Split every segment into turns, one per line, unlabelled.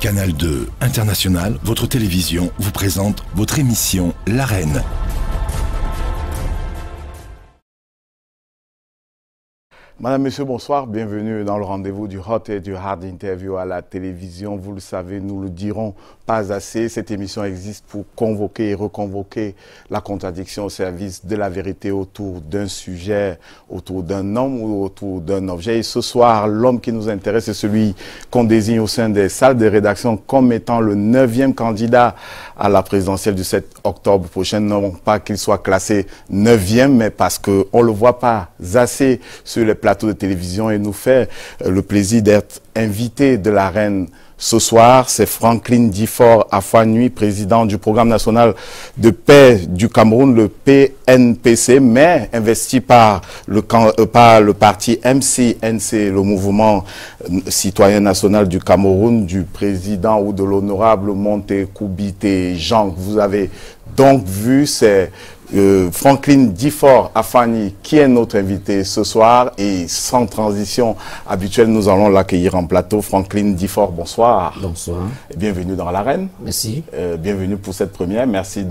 Canal 2 International, votre télévision vous présente votre émission L'Arène.
Madame, Monsieur, bonsoir. Bienvenue dans le rendez-vous du Hot et du Hard Interview à la télévision. Vous le savez, nous le dirons pas assez. Cette émission existe pour convoquer et reconvoquer la contradiction au service de la vérité autour d'un sujet, autour d'un homme ou autour d'un objet. Et ce soir, l'homme qui nous intéresse est celui qu'on désigne au sein des salles de rédaction comme étant le 9e candidat à la présidentielle du 7 octobre prochain. Non pas qu'il soit classé 9e, mais parce qu'on ne le voit pas assez sur les plateaux de télévision et nous fait le plaisir d'être invité de la reine ce soir. C'est Franklin Diford Afouagnuy, président du programme national de paix du Cameroun, le PNPC, mais investi par le parti MCNC, le mouvement citoyen national du Cameroun, du président ou de l'honorable Monté Koubité Jean. Vous avez donc vu, c'est Franklin Diford Afouagnuy qui est notre invité ce soir et sans transition habituelle, nous allons l'accueillir en plateau. Franklin Diford, bonsoir.
Bonsoir.
Bienvenue dans l'arène.
Merci.
Bienvenue pour cette première. Merci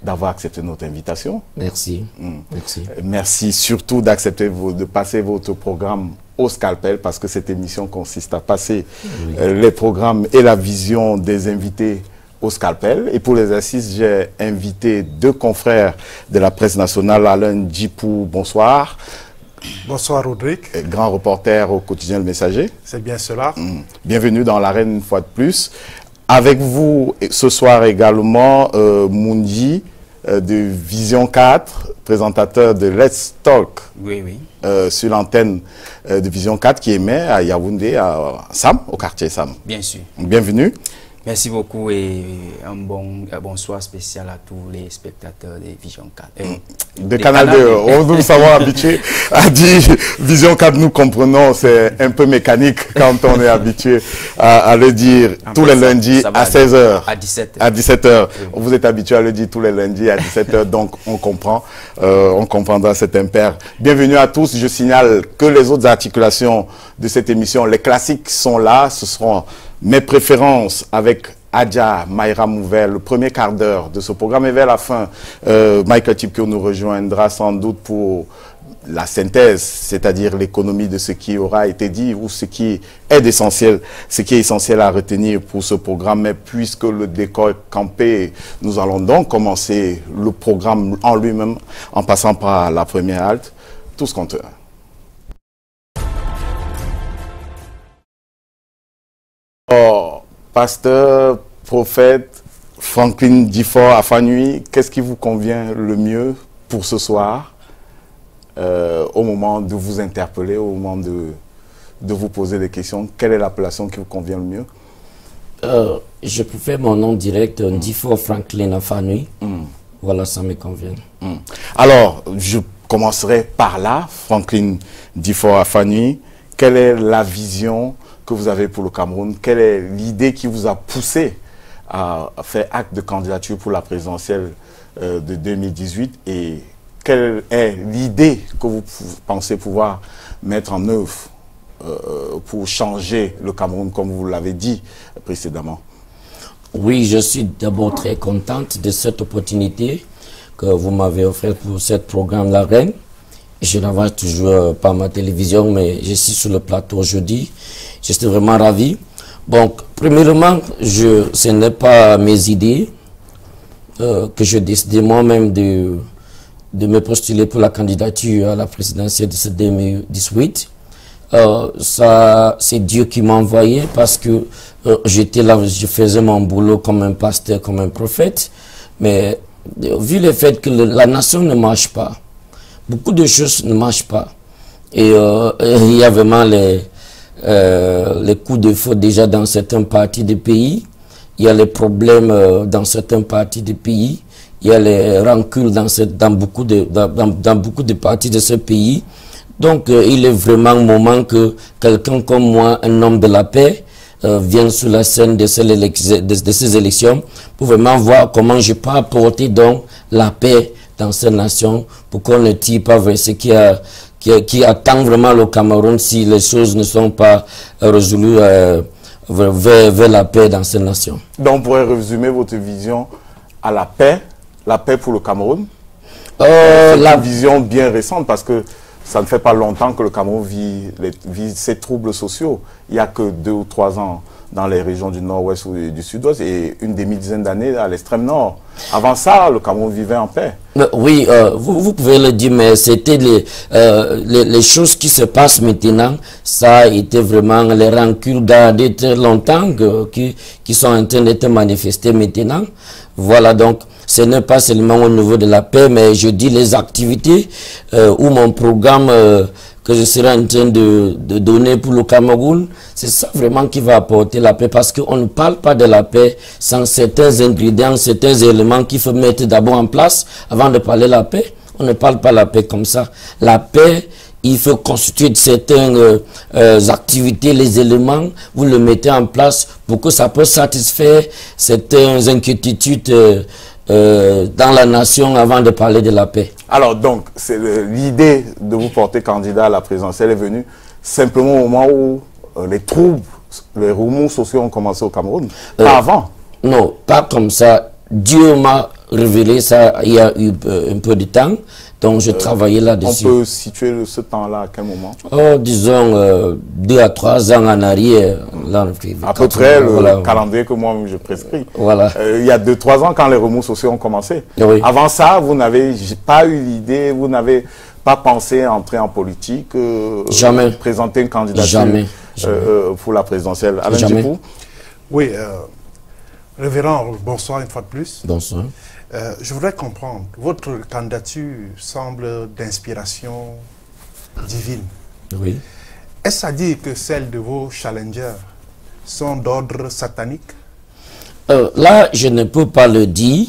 d'avoir accepté notre invitation.
Merci. Merci.
Merci surtout d'accepter de passer votre programme au scalpel parce que cette émission consiste à passer les programmes et la vision des invités au scalpel. Et pour les assises, j'ai invité deux confrères de la presse nationale, Alain Djipou, bonsoir.
Bonsoir Rodrigue.
Grand reporter au quotidien Le Messager.
C'est bien cela.
Bienvenue dans l'arène une fois de plus. Avec vous ce soir également, Mundi de Vision 4, présentateur de Let's Talk.
Oui.
Sur l'antenne de Vision 4 qui émet à Yaoundé, à Sam, au quartier Sam.
Bien sûr.
Bienvenue.
Merci beaucoup et un bonsoir spécial à tous les spectateurs de Vision 4.
De Canal 2, on veut nous savoir habitué à dire Vision 4, nous comprenons, c'est un peu mécanique quand on est habitué à le dire tous les lundis à 16h.
À 17h.
À 17h.
Oui.
Vous êtes habitué à le dire tous les lundis à 17h, donc on comprend, on comprendra cet impair. Bienvenue à tous, je signale que les autres articulations de cette émission, les classiques sont là, ce seront mes préférences avec Adja Mayra Mouvel, le premier quart d'heure de ce programme. Et vers la fin, Michael Tipkio nous rejoindra sans doute pour la synthèse, c'est-à-dire l'économie de ce qui aura été dit ou ce qui est essentiel, ce qui est essentiel à retenir pour ce programme. Mais puisque le décor est campé, nous allons donc commencer le programme en lui-même en passant par la première halte, tous contre un. Pasteur, prophète, Franklin Diford Afouagnuy, qu'est-ce qui vous convient le mieux pour ce soir, au moment de vous interpeller, au moment de vous poser des questions? Quelle est l'appellation qui vous convient le mieux?
Je préfère mon nom direct, Diford Franklin Afouagnuy. Voilà, ça me convient.
Alors, je commencerai par là, Franklin Diford Afouagnuy. Quelle est la vision que vous avez pour le Cameroun? Quelle est l'idée qui vous a poussé à faire acte de candidature pour la présidentielle de 2018 et quelle est l'idée que vous pensez pouvoir mettre en œuvre pour changer le Cameroun comme vous l'avez dit précédemment? Oui,
je suis d'abord très contente de cette opportunité que vous m'avez offerte pour ce programme La Reine. Je ne vois toujours pas ma télévision, mais je suis sur le plateau aujourd'hui. Je suis vraiment ravi. Donc, premièrement, ce n'est pas mes idées que je décidé moi-même de me postuler pour la candidature à la présidentielle de 2018. C'est Dieu qui m'a envoyé parce que j'étais là, je faisais mon boulot comme un pasteur, comme un prophète. Mais vu le fait que la nation ne marche pas, beaucoup de choses ne marchent pas. Et il y a vraiment les coups de feu déjà dans certains partis du pays. Il y a les problèmes dans certains partis du pays. Il y a les rancunes dans beaucoup de partis de ce pays. Donc, il est vraiment le moment que quelqu'un comme moi, un homme de la paix, vienne sur la scène de ces élections pour vraiment voir comment je peux apporter donc la paix dans cette nation pour qu'on ne tire pas vers ce qui attend vraiment le Cameroun si les choses ne sont pas résolues vers la paix dans ces nations.
Donc, on pourrait résumer votre vision à la paix pour le Cameroun.
La
vision bien récente parce que ça ne fait pas longtemps que le Cameroun vit ces troubles sociaux. Il n'y a que 2 ou 3 ans dans les régions du nord-ouest ou du sud-ouest et une demi-dizaine d'années à l'extrême nord. Avant ça, le Cameroun vivait en paix.
Oui, vous pouvez le dire, mais c'était les choses qui se passent maintenant. Ça a été vraiment les rancunes gardées très longtemps qui sont en train d'être manifestées maintenant. Voilà, donc ce n'est pas seulement au niveau de la paix, mais je dis les activités ou mon programme que je serai en train de donner pour le Cameroun, c'est ça vraiment qui va apporter la paix, parce qu'on ne parle pas de la paix sans certains ingrédients, certains éléments qu'il faut mettre d'abord en place avant de parler de la paix. On ne parle pas de la paix comme ça. La paix, il faut constituer de certaines activités, les éléments, vous le mettez en place pour que ça puisse satisfaire certaines inquiétudes dans la nation avant de parler de la paix.
Alors donc, l'idée de vous porter candidat à la présidentielle est venue simplement au moment où les troubles, les remous sociaux ont commencé au Cameroun, pas avant.
Non, pas comme ça. Dieu m'a révélé ça il y a eu un peu de temps, donc je travaillais là-dessus.
On peut situer ce temps-là à quel moment?
Oh, disons 2 à 3 ans en arrière. Là,
à peu près le calendrier que moi je prescris.
Voilà.
Il y a 2-3 ans quand les remous sociaux ont commencé.
Oui.
Avant ça, vous n'avez pas eu l'idée, vous n'avez pas pensé à entrer en politique,
jamais.
Présenter une candidature
jamais.
Pour la présidentielle. Alain
Jamais.
Djipou?
Oui, révérend, bonsoir une fois de plus.
Bonsoir.
Je voudrais comprendre, votre candidature semble d'inspiration divine.
Oui.
Est-ce à dire que celles de vos challengers sont d'ordre satanique?
Là, je ne peux pas le dire.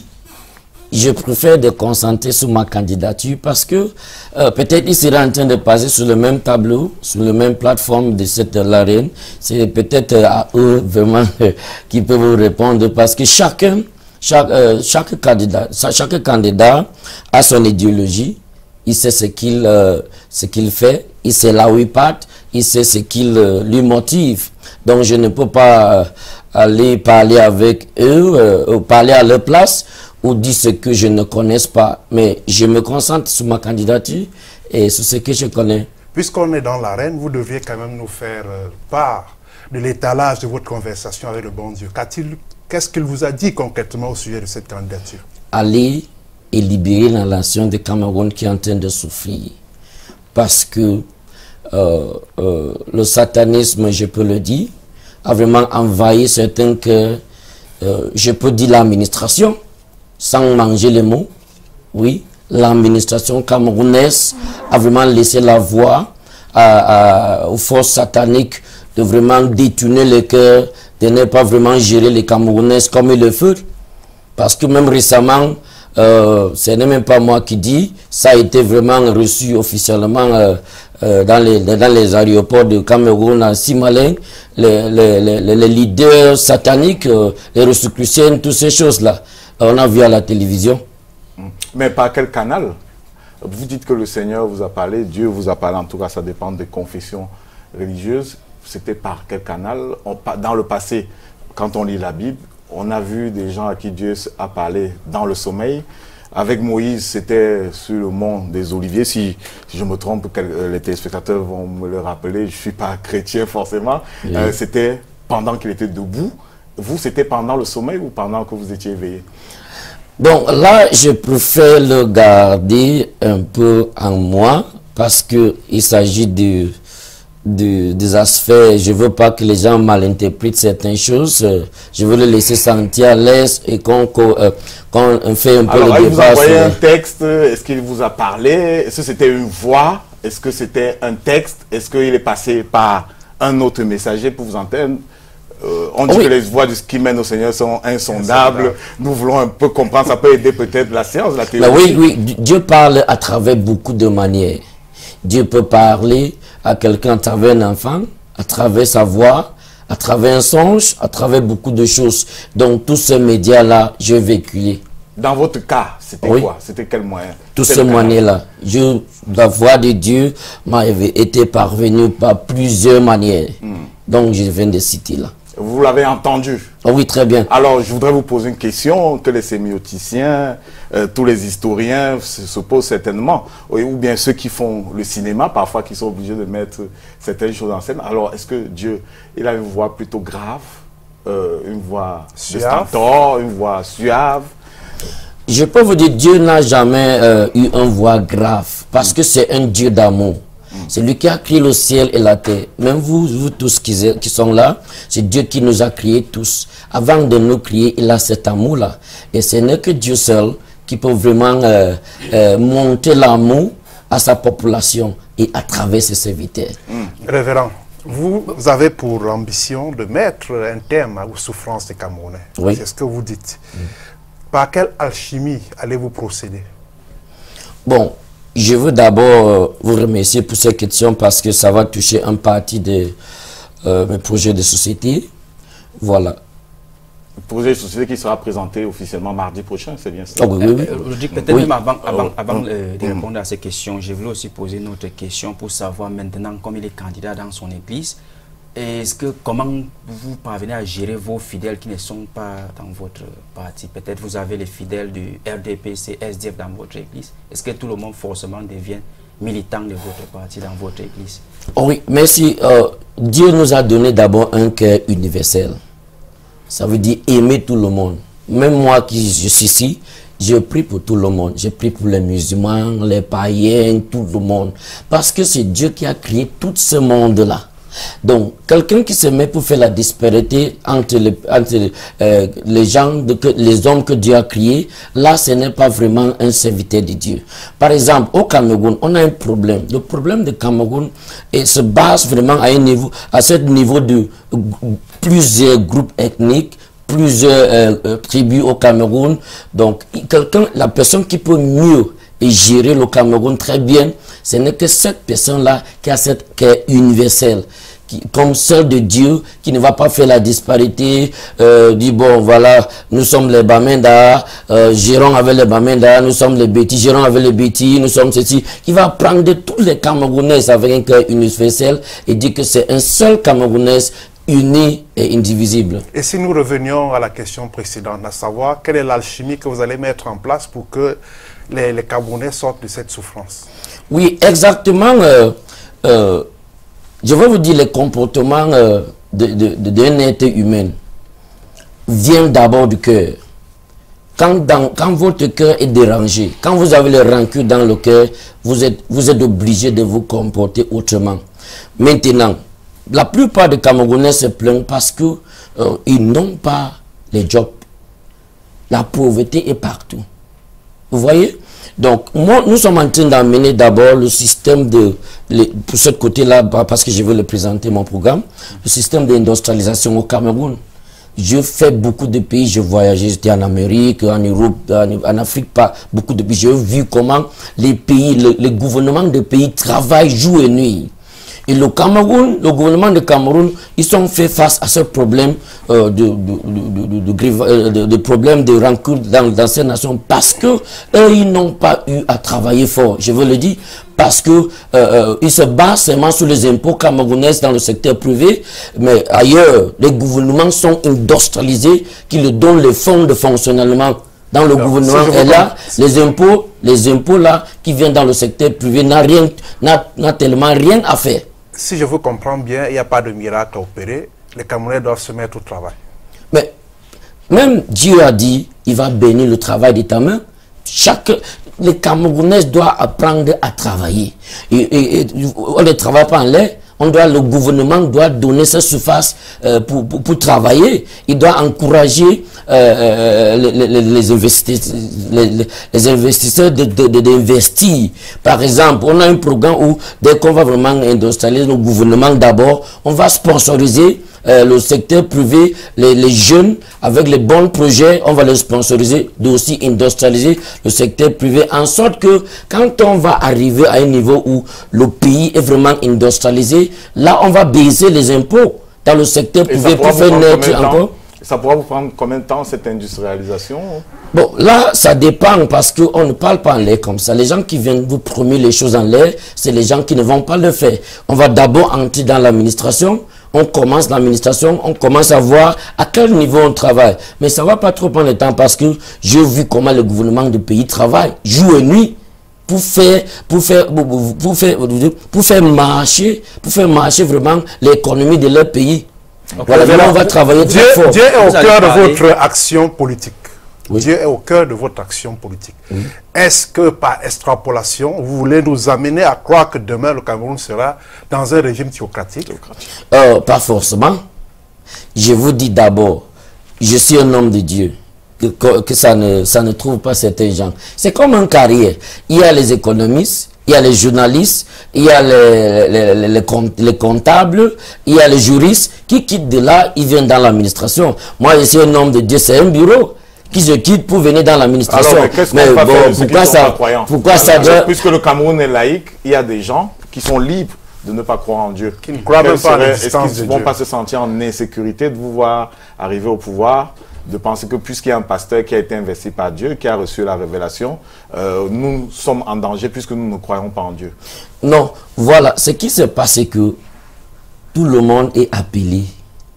Je préfère de concentrer sur ma candidature parce que peut-être il sera en train de passer sur le même tableau, sur la même plateforme de cette l'arène. C'est peut-être à eux vraiment qui peuvent vous répondre parce que chaque candidat a son idéologie. Il sait ce qu'il fait, il sait là où il part, il sait ce qui lui motive. Donc je ne peux pas aller parler avec eux, parler à leur place ou dire ce que je ne connais pas. Mais je me concentre sur ma candidature et sur ce que je connais.
Puisqu'on est dans l'arène, vous deviez quand même nous faire part de l'étalage de votre conversation avec le bon Dieu. Qu'est-ce qu'il vous a dit concrètement au sujet de cette candidature? Aller
et libérer la nation de Cameroun qui est en train de souffrir. Parce que le satanisme, je peux le dire, a vraiment envahi certains cœurs. Je peux dire l'administration, sans manger les mots. Oui, l'administration camerounaise a vraiment laissé la voie aux forces sataniques de vraiment détourner le cœur, de ne pas vraiment gérer les Camerounais comme il le faut. Parce que même récemment, ce n'est même pas moi qui dis, ça a été vraiment reçu officiellement dans les aéroports de Cameroun à Simaleng, les leaders sataniques, les Rosicruciens, toutes ces choses-là. On a vu à la télévision.
Mais par quel canal? Vous dites que le Seigneur vous a parlé, Dieu vous a parlé, en tout cas ça dépend des confessions religieuses. C'était par quel canal? Dans le passé, quand on lit la Bible, on a vu des gens à qui Dieu a parlé dans le sommeil. Avec Moïse, c'était sur le mont des Oliviers. Si je me trompe, les téléspectateurs vont me le rappeler. Je ne suis pas chrétien forcément. Oui. C'était pendant qu'il était debout. Vous, c'était pendant le sommeil ou pendant que vous étiez éveillé?
Donc là, je préfère le garder un peu en moi parce qu'il s'agit des aspects, je ne veux pas que les gens malinterprètent certaines choses, je veux le laisser sentir à l'aise et qu'on fait un peu le débat.
Alors, il vous a envoyé un texte, est-ce qu'il vous a parlé? Est-ce que c'était une voix? Est-ce que c'était un texte? Est-ce qu'il est passé par un autre messager pour vous entendre? On dit que les voix qui mènent au Seigneur sont insondables. Nous voulons un peu comprendre, ça peut aider peut-être la science, la théologie.
Oui, Dieu parle à travers beaucoup de manières. Dieu peut parler à quelqu'un à travers un enfant, à travers sa voix, à travers un songe, à travers beaucoup de choses. Donc tous ces médias-là, j'ai véhiculé.
Dans votre cas, c'était quoi? C'était quel moyen?
Tous ces moyens-là. La voix de Dieu m'a été parvenue par plusieurs manières. Donc je viens de citer là.
Vous l'avez entendu.
Oh oui, très bien.
Alors, je voudrais vous poser une question que les sémioticiens, tous les historiens se posent certainement, ou bien ceux qui font le cinéma, parfois qui sont obligés de mettre certaines choses en scène. Alors, est-ce que Dieu, il a une voix plutôt grave, une voix de stentor, une voix suave?
Je peux vous dire, Dieu n'a jamais eu une voix grave, parce que c'est un Dieu d'amour. C'est lui qui a créé le ciel et la terre. Même vous tous qui sont là, c'est Dieu qui nous a créés tous. Avant de nous créer, il a cet amour-là. Et ce n'est que Dieu seul qui peut vraiment monter l'amour à sa population et à travers ses serviteurs.
Révérend, vous avez pour ambition de mettre un terme aux souffrances des Camerounais.
Oui.
C'est ce que vous dites. Par quelle alchimie allez-vous procéder?
Bon, je veux d'abord vous remercier pour cette question parce que ça va toucher un parti de mes projets de société. Voilà.
Le projet de société qui sera présenté officiellement mardi prochain, c'est bien ça?
Oui, oui.
Peut-être même avant de répondre à ces questions, je voulais aussi poser une autre question pour savoir maintenant, comme il est candidat dans son église, comment vous parvenez à gérer vos fidèles qui ne sont pas dans votre parti? Peut-être vous avez les fidèles du RDPC, SDF dans votre église. Est-ce que tout le monde forcément devient militant de votre parti dans votre église?
Oh oui, merci. Dieu nous a donné d'abord un cœur universel. Ça veut dire aimer tout le monde. Même moi qui je suis ici, je prie pour tout le monde. Je prie pour les musulmans, les païens, tout le monde. Parce que c'est Dieu qui a créé tout ce monde-là. Donc, quelqu'un qui se met pour faire la disparité entre les gens, les hommes que Dieu a créés, là, ce n'est pas vraiment un serviteur de Dieu. Par exemple, au Cameroun, on a un problème. Le problème du Cameroun se base vraiment à ce niveau de plusieurs groupes ethniques, plusieurs tribus au Cameroun. Donc, la personne qui peut mieux gérer le Cameroun très bien, ce n'est que cette personne-là qui a cette cœur universel, comme celle de Dieu, qui ne va pas faire la disparité, dit bon voilà, nous sommes les Bamenda, gérons avec les Bamenda, nous sommes les Bétis, gérons avec les Bétis, nous sommes ceci, qui va prendre tous les Camerounais avec un cœur universel et dire que c'est un seul Camerounais uni et indivisible. Et
si nous revenions à la question précédente, à savoir quelle est l'alchimie que vous allez mettre en place pour que les Camerounais sortent de cette souffrance?
Oui, exactement. Je vais vous dire, les comportements d'un être humain viennent d'abord du cœur. Quand votre cœur est dérangé, quand vous avez les rancunes dans le cœur, vous êtes obligé de vous comporter autrement. Maintenant, la plupart des Camerounais se plaignent parce qu'ils n'ont pas les jobs. La pauvreté est partout. Vous voyez? Donc, nous sommes en train d'amener d'abord le système pour ce côté-là, parce que je veux le présenter, mon programme, le système d'industrialisation au Cameroun. Je fais beaucoup de pays, je voyageais, j'étais en Amérique, en Europe, en Afrique, pas beaucoup de pays. J'ai vu comment les pays, les gouvernements de pays travaillent jour et nuit. Et le gouvernement de Cameroun, ils sont fait face à ce problème de problème de rancune dans ces nations parce que eux, ils n'ont pas eu à travailler fort. Je veux le dire parce que ils se basent seulement sur les impôts camerounais dans le secteur privé, mais ailleurs, les gouvernements sont industrialisés qui leur donnent les fonds de fonctionnement. Dans le gouvernement, et là, les impôts là qui viennent dans le secteur privé n'a tellement rien à faire.
Si je vous comprends bien, il n'y a pas de miracle à opérer. Les Camerounais doivent se mettre au travail.
Mais même Dieu a dit, il va bénir le travail de ta main. Les Camerounais doivent apprendre à travailler. Et on ne travaille pas en l'air. Le gouvernement doit donner sa surface pour travailler. Il doit encourager les investisseurs d'investir. Par exemple, on a un programme où dès qu'on va vraiment industrialiser le gouvernement d'abord, on va sponsoriser le secteur privé, les jeunes avec les bons projets, on va les sponsoriser, de aussi industrialiser le secteur privé, en sorte que quand on va arriver à un niveau où le pays est vraiment industrialisé, là on va baisser les impôts dans le secteur privé pour faire naître encore.
Ça pourra vous prendre combien de temps cette industrialisation?
Bon, là, ça dépend parce qu'on ne parle pas en l'air comme ça. Les gens qui viennent vous promettre les choses en l'air, c'est les gens qui ne vont pas le faire. On va d'abord entrer dans l'administration, on commence l'administration, on commence à voir à quel niveau on travaille. Mais ça ne va pas trop prendre le temps parce que j'ai vu comment le gouvernement du pays travaille, jour et nuit, pour faire marcher vraiment l'économie de leur pays. Okay. Voilà, là, on va travailler très fort.
Dieu est au cœur de votre action politique. Oui. Dieu est au cœur de votre action politique. Oui. Est-ce que par extrapolation, vous voulez nous amener à croire que demain le Cameroun sera dans un régime théocratique?
Pas forcément. Je vous dis d'abord, je suis un homme de Dieu. Que ça ne trouve pas certains gens. C'est comme une carrière. Il y a les économistes, il y a les journalistes, il y a les comptables, il y a les juristes qui quittent de là, ils viennent dans l'administration. Moi, je suis un homme de Dieu, c'est un bureau qui se quitte pour venir dans l'administration.
Mais pourquoi ça doit... Puisque le Cameroun est laïque, il y a des gens qui sont libres de ne pas croire en Dieu. Qui ne croient même pas à l'existence de Dieu. Est-ce qu'ils ne vont pas se sentir en insécurité de vous voir arriver au pouvoir, de penser que puisqu'il y a un pasteur qui a été investi par Dieu, qui a reçu la révélation, nous sommes en danger puisque nous ne croyons pas en Dieu?
Non, voilà, ce qui se passe, c'est que tout le monde est appelé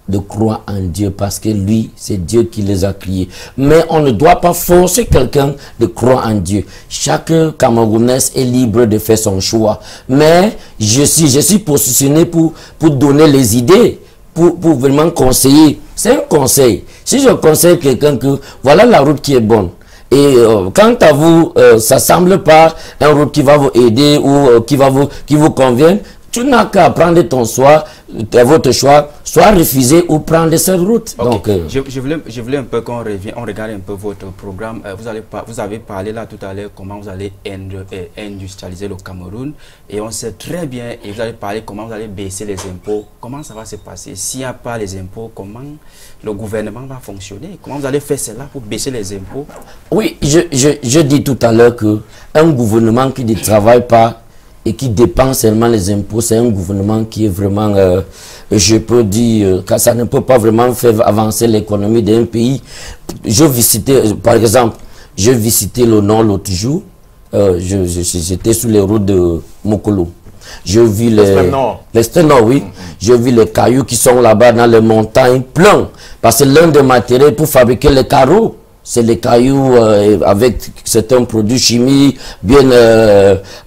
de croire en Dieu parce que lui, c'est Dieu qui les a créés. Mais on ne doit pas forcer quelqu'un de croire en Dieu. Chaque Camerounais est libre de faire son choix. Mais je suis positionné pour donner les idées, pour vraiment conseiller. C'est un conseil. Si je conseille quelqu'un que voilà la route qui est bonne, et quant à vous, ça semble pas une route qui va vous aider ou qui vous convient, tu n'as qu'à prendre votre choix, soit refuser ou prendre cette route.
Okay.
Donc,
je voulais un peu qu'on regarde un peu votre programme. Vous avez parlé là tout à l'heure comment vous allez industrialiser le Cameroun. Et on sait très bien, et vous avez parlé comment vous allez baisser les impôts. Comment ça va se passer? S'il n'y a pas les impôts, comment le gouvernement va fonctionner? Comment vous allez faire cela pour baisser les impôts?
Oui, je dis tout à l'heure qu'un gouvernement qui ne travaille pas et qui dépense seulement les impôts, c'est un gouvernement qui est vraiment, je peux dire, que ça ne peut pas vraiment faire avancer l'économie d'un pays. Je visitais, par exemple, je visitais le nord l'autre jour, j'étais sur les routes de Mokolo. Je vis l'extrême nord, oui. Je vis les cailloux qui sont là-bas dans les montagnes pleins. Parce que l'un des matériaux pour fabriquer les carreaux, c'est les cailloux avec certains produits chimiques bien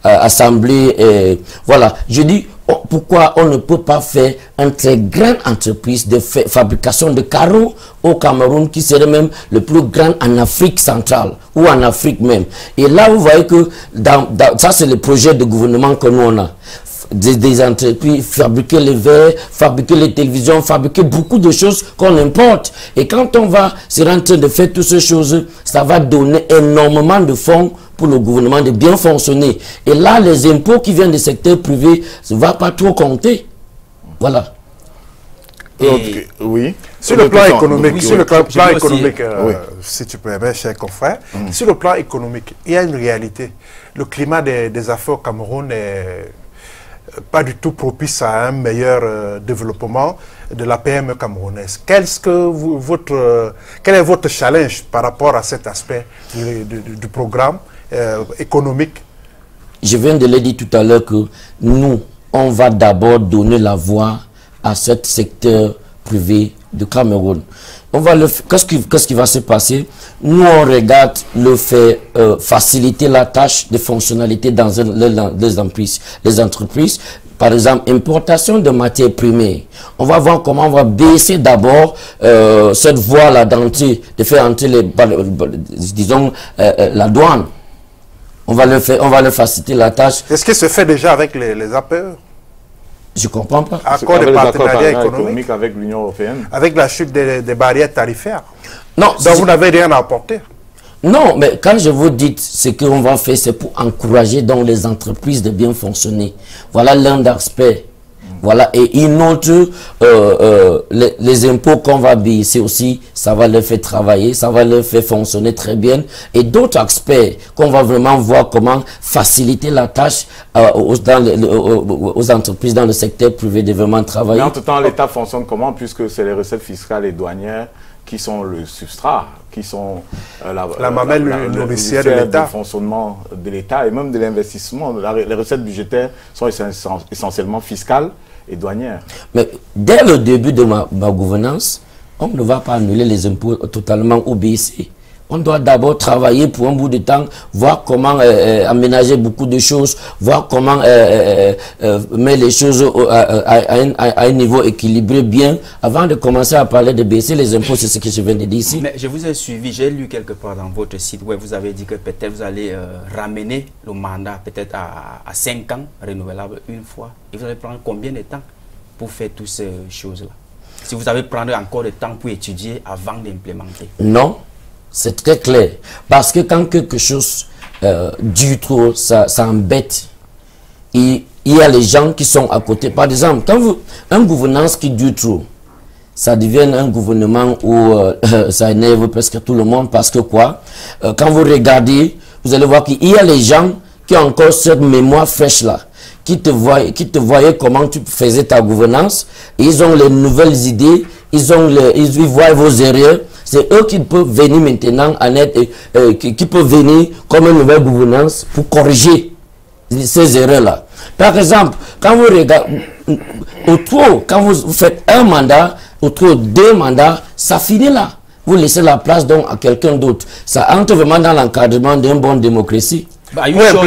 assemblés. Voilà. Je dis, pourquoi on ne peut pas faire une très grande entreprise de fabrication de carreaux au Cameroun qui serait même le plus grand en Afrique centrale ou en Afrique même. Et là, vous voyez que ça, c'est le projet de gouvernement que nous on a. Des entreprises, fabriquer les verres, fabriquer les télévisions, fabriquer beaucoup de choses qu'on importe. Et quand on va se rendre en train de faire toutes ces choses, ça va donner énormément de fonds pour le gouvernement de bien fonctionner. Et là, les impôts qui viennent du secteur privé ne vont pas trop compter. Voilà.
Et oui.
Sur le plan économique, si tu permets, cher confrère, sur le plan économique, il y a une réalité. Le climat des affaires au Cameroun est pas du tout propice à un meilleur développement de la PME camerounaise. Quel est votre challenge par rapport à cet aspect du programme économique?
Je viens de le dire tout à l'heure que nous, on va d'abord donner la voix à ce secteur privé du Cameroun. Qu'est-ce qui va se passer? Nous, on regarde le fait faciliter la tâche de fonctionnalité dans les entreprises. Par exemple, importation de matières premières. On va voir comment on va baisser d'abord cette voie-là d'entrée, de faire entrer la douane. On va le faciliter la tâche.
Est-ce que se fait déjà avec les APE?
Je ne comprends pas.
Accord de partenariat économique
avec l'Union européenne.
Avec la chute des barrières tarifaires.
Non,
donc vous n'avez rien à apporter.
Non, mais quand je vous dis ce qu'on va faire, c'est pour encourager donc les entreprises de bien fonctionner. Voilà l'un des aspects. Voilà, et une autre, les impôts qu'on va baisser aussi, ça va leur faire travailler, ça va leur faire fonctionner très bien. Et d'autres aspects qu'on va vraiment voir comment faciliter la tâche aux entreprises dans le secteur privé de vraiment travailler.
Mais en tout temps, l'État fonctionne comment, puisque c'est les recettes fiscales et douanières qui sont le substrat, qui sont
la mamelle nourricière de l'État,
le fonctionnement de l'État et même de l'investissement. Les recettes budgétaires sont essentiellement fiscales et douanières.
Mais dès le début de ma gouvernance, on ne va pas annuler les impôts totalement au BIC. On doit d'abord travailler pour un bout de temps, voir comment aménager beaucoup de choses, voir comment mettre les choses à un niveau équilibré bien, avant de commencer à parler de baisser les impôts. C'est ce que je viens de dire ici.
Mais je vous ai suivi, j'ai lu quelque part dans votre site web, vous avez dit que peut-être vous allez ramener le mandat peut-être à 5 ans, renouvelable une fois. Et vous allez prendre combien de temps pour faire toutes ces choses-là? Si vous allez prendre encore de temps pour étudier avant d'implémenter?
Non. C'est très clair. Parce que quand quelque chose dure trop, ça embête. Il y a les gens qui sont à côté. Par exemple, quand un gouvernance qui dure trop, ça devient un gouvernement où ça énerve presque tout le monde. Parce que quoi? Quand vous regardez, vous allez voir qu'il y a les gens qui ont encore cette mémoire fraîche là, qui te voyaient comment tu faisais ta gouvernance. Et ils ont les nouvelles idées, ils voient vos erreurs. C'est eux qui peuvent venir maintenant en aide, qui peuvent venir comme une nouvelle gouvernance pour corriger ces erreurs-là. Par exemple, quand vous regardez, quand vous faites un mandat, autour de 2 mandats, ça finit là. Vous laissez la place donc à quelqu'un d'autre. Ça entre vraiment dans l'encadrement d'une bonne démocratie.
But are you sure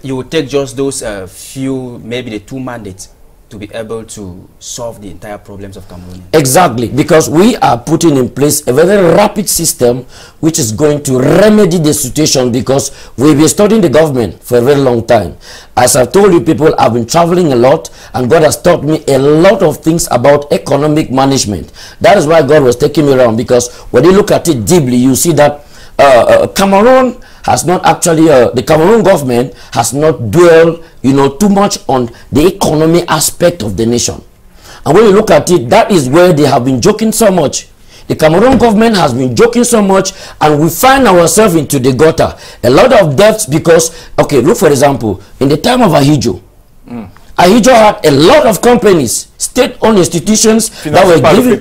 you will take just those few, maybe the 2 mandates, to be able to solve the entire problems of Cameroon?
Exactly, because we are putting in place a very rapid system which is going to remedy the situation, because we've been studying the government for a very long time. As I've told you people, I've been traveling a lot, and God has taught me a lot of things about economic management. That is why God was taking me around, because when you look at it deeply, you see that Cameroon has not actually, the Cameroon government has not dwelled, too much on the economy aspect of the nation. And when you look at it, that is where they have been joking so much. The Cameroon government has been joking so much, and we find ourselves into the gutter. A lot of debts because, okay, look for example, in the time of Ahidjo, Ahidjo had a lot of companies, state-owned institutions that were giving,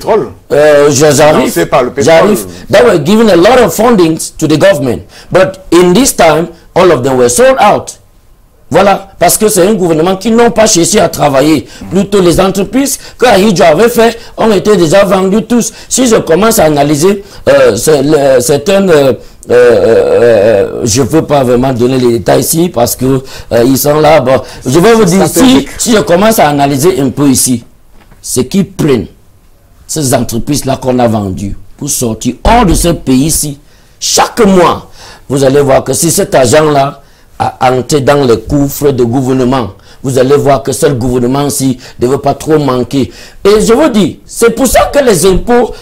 that were giving a lot of fundings to the government. But in this time, all of them were sold out. Voilà, parce que c'est un gouvernement qui n'ont pas cherché à travailler. Plutôt les entreprises que Ahidjo avait fait ont été déjà vendues tous. Si je commence à analyser certaines... je ne veux pas vraiment donner les détails ici parce que ils sont là. Bon, je vais vous dire, si je commence à analyser un peu ici, ce qui prennent ces entreprises-là qu'on a vendues pour sortir hors de ce pays-ci, chaque mois, vous allez voir que si cet argent-là a entré dans les coffres de gouvernement, vous allez voir que ce gouvernement-ci ne veut pas trop manquer. Et je vous dis, c'est pour ça que les impôts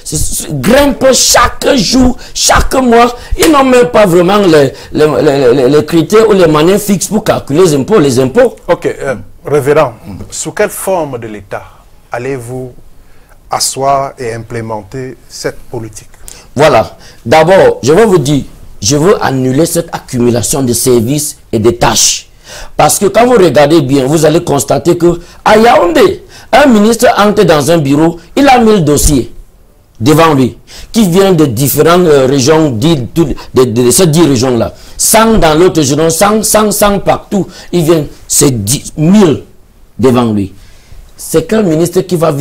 grimpent chaque jour, chaque mois. Ils n'ont même pas vraiment les critères ou les manières fixes pour calculer les impôts.
Ok, révérend, sous quelle forme de l'État allez-vous asseoir et implémenter cette politique?
Voilà. D'abord, je vais vous dire, je veux annuler cette accumulation de services et de tâches. Parce que quand vous regardez bien, vous allez constater que à Yaoundé, un ministre entre dans un bureau, il a 1000 dossiers devant lui, qui viennent de différentes régions, de ces 10 régions-là. 100 dans l'autre région, 100 partout. Il vient, c'est 1000 devant lui. C'est qu'un ministre qui va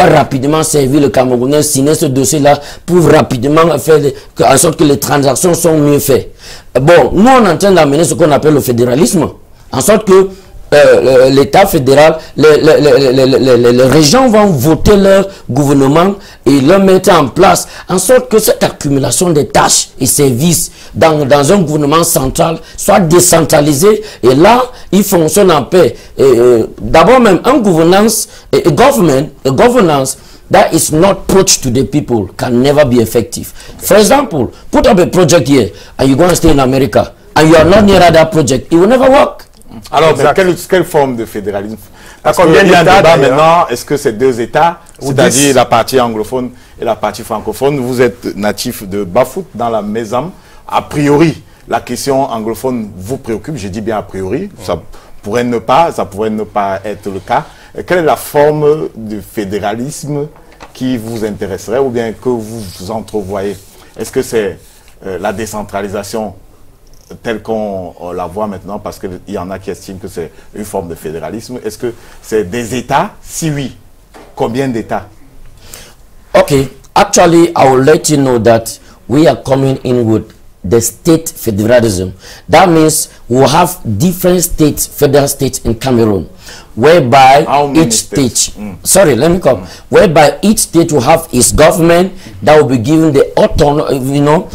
rapidement servir le Camerounais, signer ce dossier-là pour rapidement faire en sorte que les transactions sont mieux faites. Bon, nous on est en train d'amener ce qu'on appelle le fédéralisme, en sorte que l'État fédéral, les régions vont voter leur gouvernement et le mettre en place, en sorte que cette accumulation de tâches et services dans un gouvernement central soit décentralisée, et là, il fonctionne en paix. D'abord même, un governance that is not approach to the people can never be effective. For example, put up a project here and you're going to stay in America and you are not near that project, it will never work.
Alors, quelle forme de fédéralisme? Parce qu'il y a un débat maintenant, est-ce que ces 2 États, c'est-à-dire la partie anglophone et la partie francophone, vous êtes natif de Bafouth dans la Mézam, a priori, la question anglophone vous préoccupe, je dis bien a priori, ça pourrait ne pas être le cas. Quelle est la forme de fédéralisme qui vous intéresserait ou bien que vous entrevoyez? Est-ce que c'est la décentralisation telle qu'on la voit maintenant, parce qu'il y en a qui estiment que c'est une forme de fédéralisme, est-ce que c'est des États? Si oui, combien d'États?
Okay, actually, I will let you know that we are coming in with the state federalism. That means we have different states, federal states in Cameroon, whereby each state, sorry, let me come, whereby each state will have its government that will be given the autonomy, you know,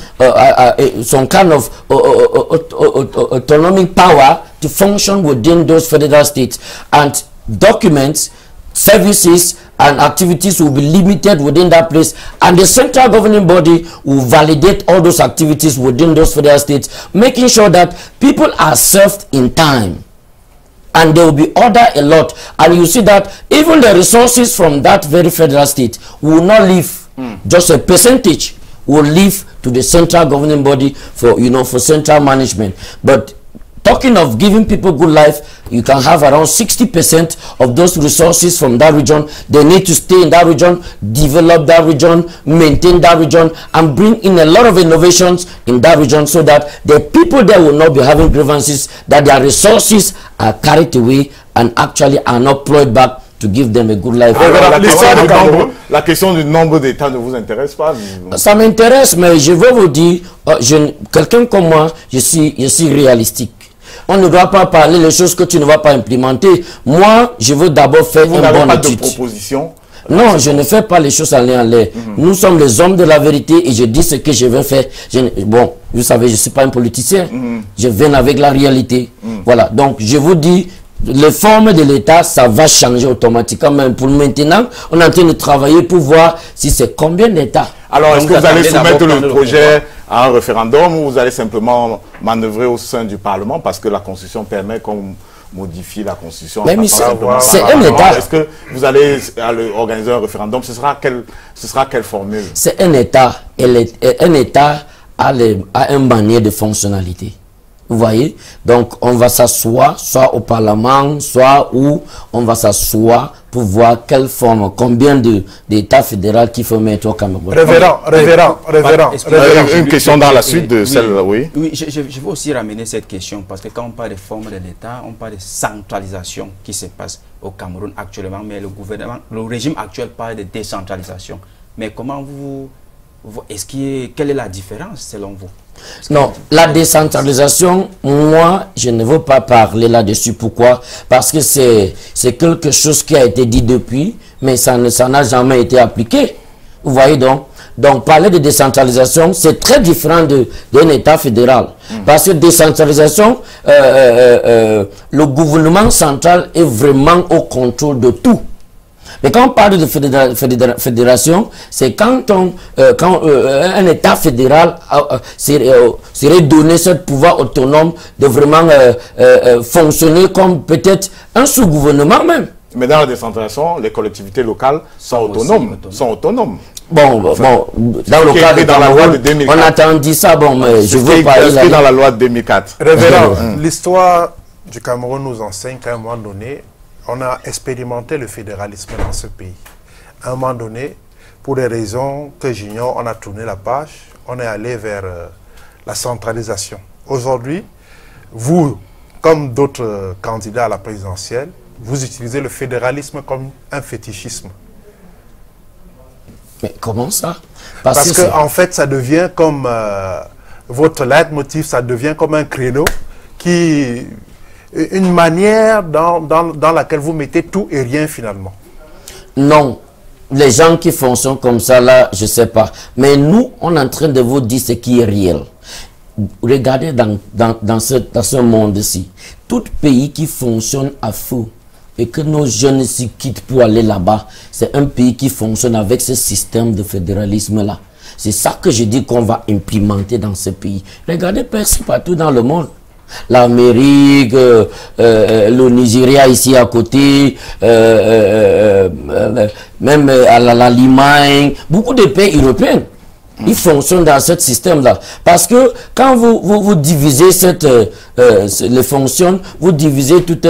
some kind of autonomic power to function within those federal states, and documents, services and activities will be limited within that place, and the central governing body will validate all those activities within those federal states, making sure that people are served in time and they will be ordered a lot. And you see that even the resources from that very federal state will not leave, just a percentage will leave to the central governing body for, you know, for central management. But talking of giving people good life, you can have around 60% of those resources from that region. They need to stay in that region, develop that region, maintain that region, and bring in a lot of innovations in that region, so that the people there will not be having grievances, that their resources are carried away and actually are not plowed back to give them a good life.
La question du nombre d'États ne vous intéresse pas?
Ça m'intéresse, mais je veux vous dire, quelqu'un comme moi, je suis réalistique. On ne doit pas parler les choses que tu ne vas pas implémenter. Moi, je veux d'abord faire une bonne étude.
De proposition?
Non, je ne fais pas les choses en l'air. Nous sommes les hommes de la vérité et je dis ce que je veux faire. Bon, vous savez, je ne suis pas un politicien. Je viens avec la réalité. Voilà, donc je vous dis, les formes de l'État, ça va changer automatiquement. Mais pour maintenant, on est en train de travailler pour voir si c'est combien d'États.
Alors, est-ce que vous allez soumettre le projet à un référendum, ou vous allez simplement manœuvrer au sein du Parlement, parce que la Constitution permet qu'on modifie la Constitution?
Mais c'est un État.
Est-ce que vous allez organiser un référendum? Ce sera quelle formule?
C'est un État. Un État a un manière de fonctionnalité. Vous voyez? Donc, on va s'asseoir, soit au Parlement, soit où on va s'asseoir pour voir quelle forme, combien d'États fédéraux qu'il faut mettre au Cameroun.
Révérend.
Une question dans la suite de celle-là, oui.
Oui, je veux aussi ramener cette question, parce que quand on parle de forme de l'État, on parle de centralisation qui se passe au Cameroun actuellement, mais le régime actuel parle de décentralisation. Mais comment quelle est la différence selon vous?
Non, la décentralisation, moi, je ne veux pas parler là-dessus. Pourquoi? Parce que c'est quelque chose qui a été dit depuis, mais ça n'a jamais été appliqué. Vous voyez donc parler de décentralisation, c'est très différent d'un État fédéral. Parce que décentralisation, le gouvernement central est vraiment au contrôle de tout. Mais quand on parle de fédération, c'est quand un État fédéral serait donné ce pouvoir autonome de vraiment fonctionner comme peut-être un sous-gouvernement même.
Mais dans la décentralisation, les collectivités locales sont autonomes.
Bon, dans le cadre de la loi de 2004. On a entendu ça, bon, mais je veux parler
dans la loi de 2004.
Révérend, l'histoire du Cameroun nous enseigne qu'à un moment donné, on a expérimenté le fédéralisme dans ce pays. À un moment donné, pour des raisons que j'ignore, on a tourné la page, on est allé vers la centralisation. Aujourd'hui, vous, comme d'autres candidats à la présidentielle, vous utilisez le fédéralisme comme un fétichisme.
Mais comment ça?
Parce que en fait, ça devient comme votre leitmotiv, ça devient comme un créneau qui... une manière dans laquelle vous mettez tout et rien finalement. Non,
les gens qui fonctionnent comme ça là, je ne sais pas. Mais nous, on est en train de vous dire ce qui est réel. Regardez dans ce monde-ci, tout pays qui fonctionne à feu et que nos jeunes s'y quittent pour aller là-bas, c'est un pays qui fonctionne avec ce système de fédéralisme-là. C'est ça que je dis qu'on va implémenter dans ce pays. Regardez partout dans le monde. L'Amérique, le Nigeria ici à côté, même à l'Allemagne, beaucoup de pays européens, ils fonctionnent dans ce système-là. Parce que quand vous divisez les fonctions, vous divisez tout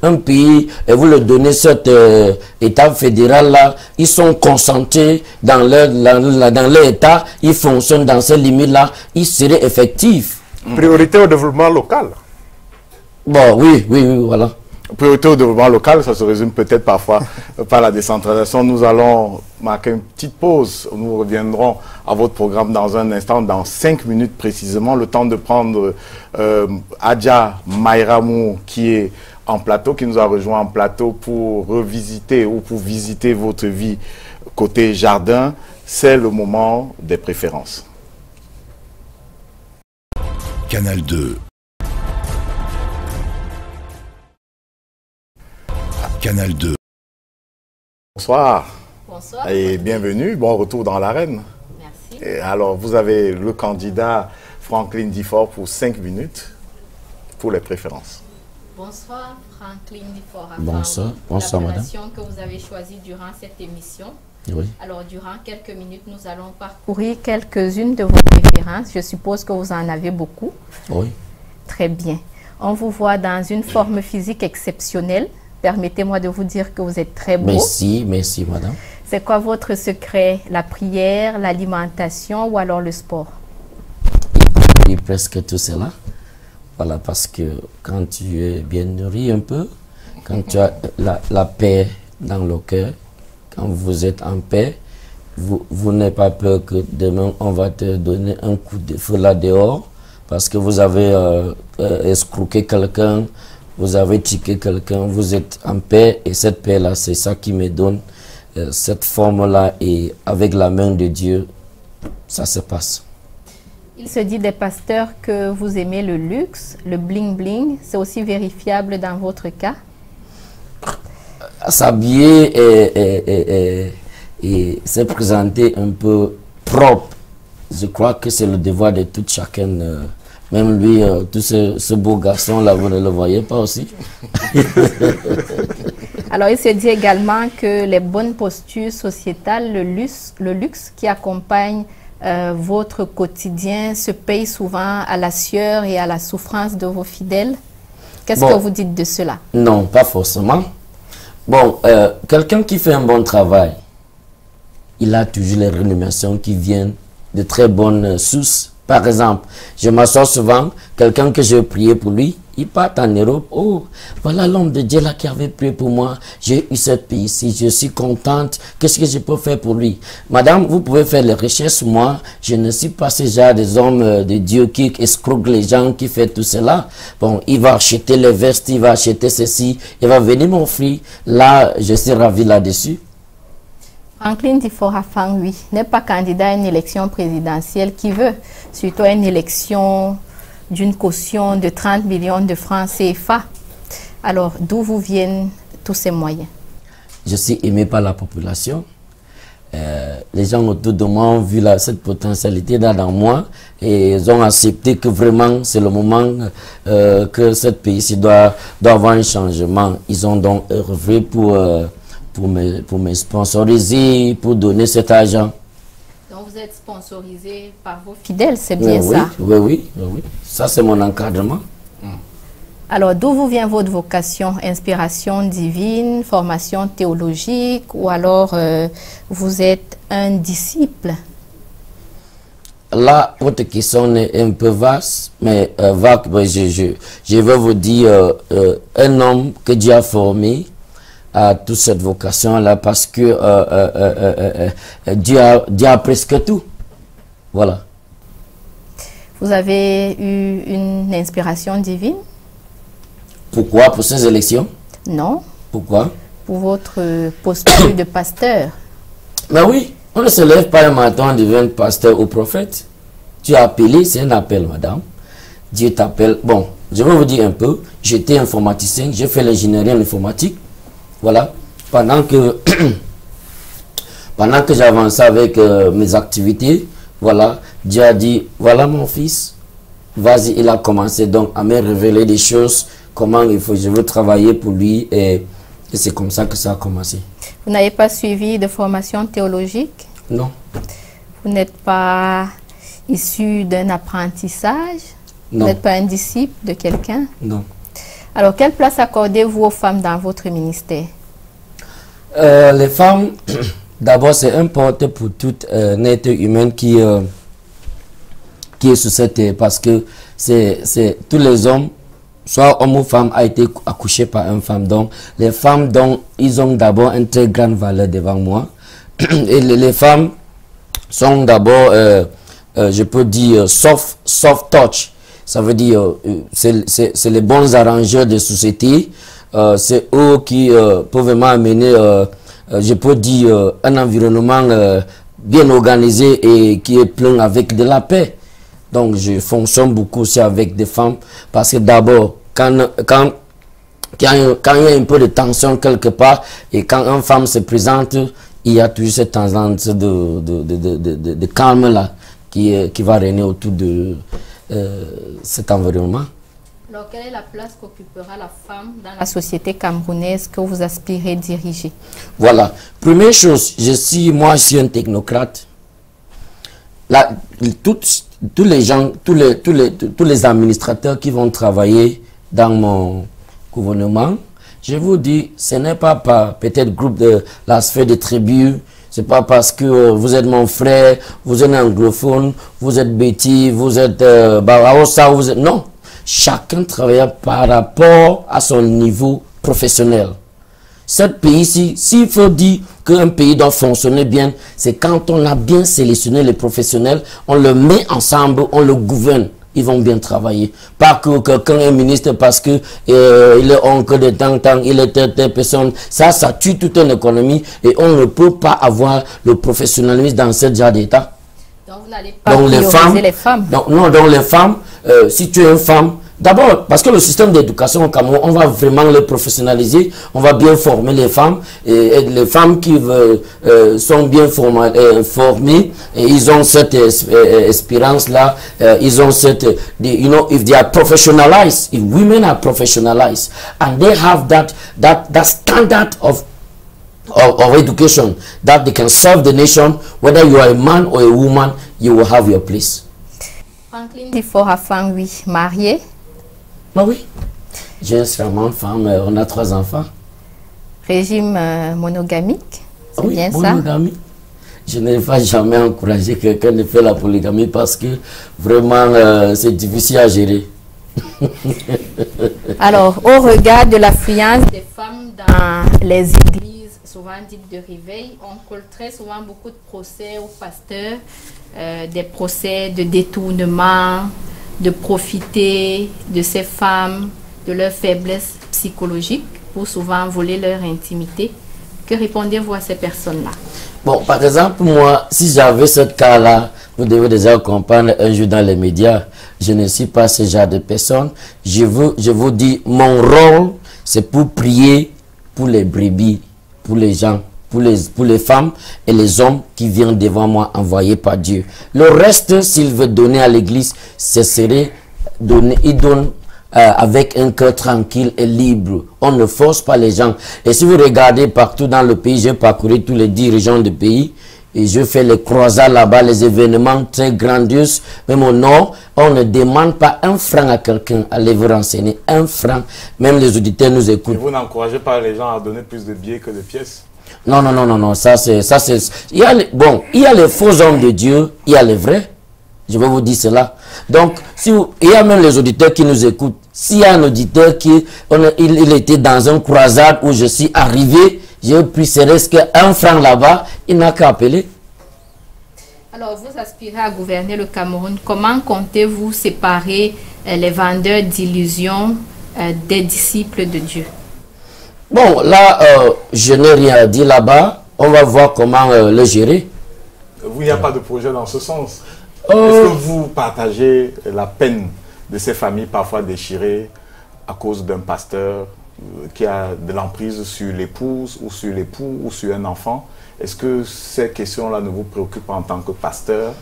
un pays et vous leur donnez cet État fédéral-là, ils sont concentrés dans leur État, ils fonctionnent dans ces limites-là, ils seraient effectifs.
Priorité au développement local.
Bon, oui, voilà.
Priorité au développement local, ça se résume peut-être parfois par la décentralisation. Nous allons marquer une petite pause. Nous reviendrons à votre programme dans un instant, dans 5 minutes précisément. Le temps de prendre Adja Mayramou qui est en plateau, qui nous a rejoint en plateau pour revisiter ou pour visiter votre vie côté jardin. C'est le moment des préférences.
Canal 2. Canal 2.
Bonsoir.
Bonsoir.
Et bienvenue. Bon retour dans l'arène.
Merci.
Et alors, vous avez le candidat Franklin Difford pour 5 minutes pour les préférences.
Bonsoir, Franklin Difford.
Bonsoir, bonsoir madame.
Que vous avez choisi durant cette émission.
Oui.
Alors, durant quelques minutes, nous allons parcourir quelques-unes de vos préférences. Je suppose que vous en avez beaucoup.
Oui.
Très bien. On vous voit dans une forme physique exceptionnelle. Permettez-moi de vous dire que vous êtes très beau.
Merci, merci madame.
C'est quoi votre secret? La prière, l'alimentation ou alors le sport?
Et presque tout cela. Voilà, parce que quand tu es bien nourri un peu, quand tu as la paix dans le cœur, quand vous êtes en paix, vous n'avez pas peur que demain on va te donner un coup de feu là dehors parce que vous avez escroqué quelqu'un, vous avez tiqué quelqu'un, vous êtes en paix et cette paix-là, c'est ça qui me donne cette forme-là et avec la main de Dieu, ça se passe.
Il se dit des pasteurs que vous aimez le luxe, le bling-bling, c'est aussi vérifiable dans votre cas?
S'habiller et se présenter un peu propre, je crois que c'est le devoir de tout chacun. Même lui, tout ce beau garçon-là, vous ne le voyez pas aussi?
Alors, il se dit également que les bonnes postures sociétales, le luxe qui accompagne votre quotidien se paye souvent à la sueur et à la souffrance de vos fidèles. Qu'est-ce que vous dites de cela?
Non, pas forcément. Bon, quelqu'un qui fait un bon travail, il a toujours les rémunérations qui viennent de très bonnes sources. Par exemple, je m'assois souvent, quelqu'un que j'ai prié pour lui, il part en Europe. Oh, voilà l'homme de Dieu là qui avait prié pour moi. J'ai eu cette paix ici, je suis contente. Qu'est-ce que je peux faire pour lui? Madame, vous pouvez faire les recherches. Moi, je ne suis pas ce genre des hommes de Dieu qui escroquent les gens, qui fait tout cela. Bon, il va acheter les vestes, il va acheter ceci, il va venir m'offrir. Là, je suis ravi là-dessus.
Franklin Difford Afang, oui, n'est pas candidat à une élection présidentielle qui veut, surtout une élection d'une caution de 30 millions de francs CFA. Alors, d'où vous viennent tous ces moyens?
Je suis aimé par la population. Les gens autour de moi ont vu cette potentialité là dans moi et ils ont accepté que vraiment c'est le moment que ce pays-ci doit avoir un changement. Ils ont donc œuvré pour me sponsoriser, pour donner cet argent.
Donc vous êtes sponsorisé par vos fidèles, c'est bien ça?
Oui. Ça c'est mon encadrement.
Alors d'où vous vient votre vocation? Inspiration divine, formation théologique ou alors vous êtes un disciple?
Là, votre question est un peu vaste, mais je vais vous dire un homme que Dieu a formé à toute cette vocation-là parce que Dieu a presque tout. Voilà.
Vous avez eu une inspiration divine?
Pourquoi? Pour ces élections?
Non.
Pourquoi?
Pour votre posture de pasteur.
Mais oui, on ne se lève pas un matin, on devient pasteur ou prophète. Tu as appelé, c'est un appel, madame. Dieu t'appelle. Bon, je vais vous dire un peu. J'étais informaticien, j'ai fait l'ingénierie en informatique. Voilà, pendant que j'avançais avec mes activités, voilà, Dieu a dit, voilà mon fils, vas-y, il a commencé donc à me révéler des choses, comment je veux travailler pour lui et c'est comme ça que ça a commencé.
Vous n'avez pas suivi de formation théologique?
Non.
Vous n'êtes pas issu d'un apprentissage?
Non.
Vous n'êtes pas un disciple de quelqu'un?
Non.
Alors, quelle place accordez-vous aux femmes dans votre ministère?
Les femmes, d'abord, c'est un porte pour toute être humaine qui qui est sur cette terre, parce que c'est tous les hommes, soit homme ou femme, a été accouché par une femme. Donc, les femmes, donc, ils ont d'abord une très grande valeur devant moi. Et les femmes sont d'abord, je peux dire, soft touch. Ça veut dire, c'est les bons arrangeurs de société. C'est eux qui peuvent m'amener, je peux dire, un environnement bien organisé et qui est plein avec de la paix. Donc, je fonctionne beaucoup aussi avec des femmes parce que d'abord, quand il y a un peu de tension quelque part et quand une femme se présente, il y a toujours cette tendance de calme là qui va régner autour de cet environnement.
Alors, quelle est la place qu'occupera la femme dans la société camerounaise que vous aspirez diriger?
Voilà. Première chose, moi je suis un technocrate. Là, tous les gens, tous les administrateurs qui vont travailler dans mon gouvernement, je vous dis, ce n'est pas par peut-être groupe de la sphère des tribus, c'est pas parce que vous êtes mon frère, vous êtes anglophone, vous êtes Betty, vous êtes Bawaosa, vous êtes... Non, chacun travaille par rapport à son niveau professionnel. Ce pays-ci, s'il faut dire qu'un pays doit fonctionner bien, c'est quand on a bien sélectionné les professionnels, on le met ensemble, on le gouverne. Ils vont bien travailler. Pas que quelqu'un est ministre parce que il est oncle de tant, il est telle personne. Ça tue toute une économie et on ne peut pas avoir le professionnalisme dans ce genre d'état.
Donc vous n'allez pas prioriser les femmes.
Donc les femmes, si tu es une femme, d'abord, parce que le système d'éducation au Cameroun, on va vraiment le professionnaliser, on va bien former les femmes, et les femmes qui sont bien formées, et ils ont cette espérance-là, ils ont cette, if they are professionalized, if women are professionalized, and they have that standard of education, that they can serve the nation, whether you are a man or a woman, you will have your place.
Franklin Difort-Afang, oui, marié?
Ah oui, j'ai une charmante femme, on a 3 enfants.
Régime monogamique, c'est
oui,
bien
monogamie. Ça? Je n'ai pas jamais encouragé quelqu'un de faire la polygamie parce que vraiment c'est difficile à gérer.
Alors, au regard de l'affluence des femmes dans les églises, souvent dites de réveil, on colle très souvent beaucoup de procès aux pasteurs, des procès de détournement, de profiter de ces femmes, de leur faiblesse psychologique pour souvent voler leur intimité. Que répondez-vous à ces personnes-là?
Bon, par exemple, moi, si j'avais ce cas-là, vous devez déjà comprendre un jour dans les médias, je ne suis pas ce genre de personne. Je vous dis, mon rôle, c'est pour prier pour les brebis, pour les gens, pour les femmes et les hommes qui viennent devant moi envoyés par Dieu. Le reste, s'il veut donner à l'église, ce serait donner, il donne avec un cœur tranquille et libre. On ne force pas les gens. Et si vous regardez partout dans le pays, j'ai parcouru tous les 10 régions du pays et je fais les croisades là-bas, les événements très grandioses. Même au nord, on ne demande pas un franc à quelqu'un. Allez vous renseigner, un franc. Même les auditeurs nous écoutent.
Et vous n'encouragez pas les gens à donner plus de billets que de pièces?
Non, ça c'est, il y a les faux hommes de Dieu, il y a les vrais. Je vais vous dire cela. Donc, il y a même les auditeurs qui nous écoutent. S'il y a un auditeur il était dans une croisade où je suis arrivé, j'ai pris serait-ce qu'un franc là-bas, il n'a qu'à appeler.
Alors, vous aspirez à gouverner le Cameroun. Comment comptez-vous séparer les vendeurs d'illusions des disciples de Dieu?
Bon, là, je n'ai rien à dire là-bas. On va voir comment le gérer.
Il n'y a pas de projet dans ce sens. Est-ce que vous partagez la peine de ces familles parfois déchirées à cause d'un pasteur qui a de l'emprise sur l'épouse ou sur l'époux ou sur un enfant? Est-ce que ces questions-là ne vous préoccupent pas en tant que pasteur?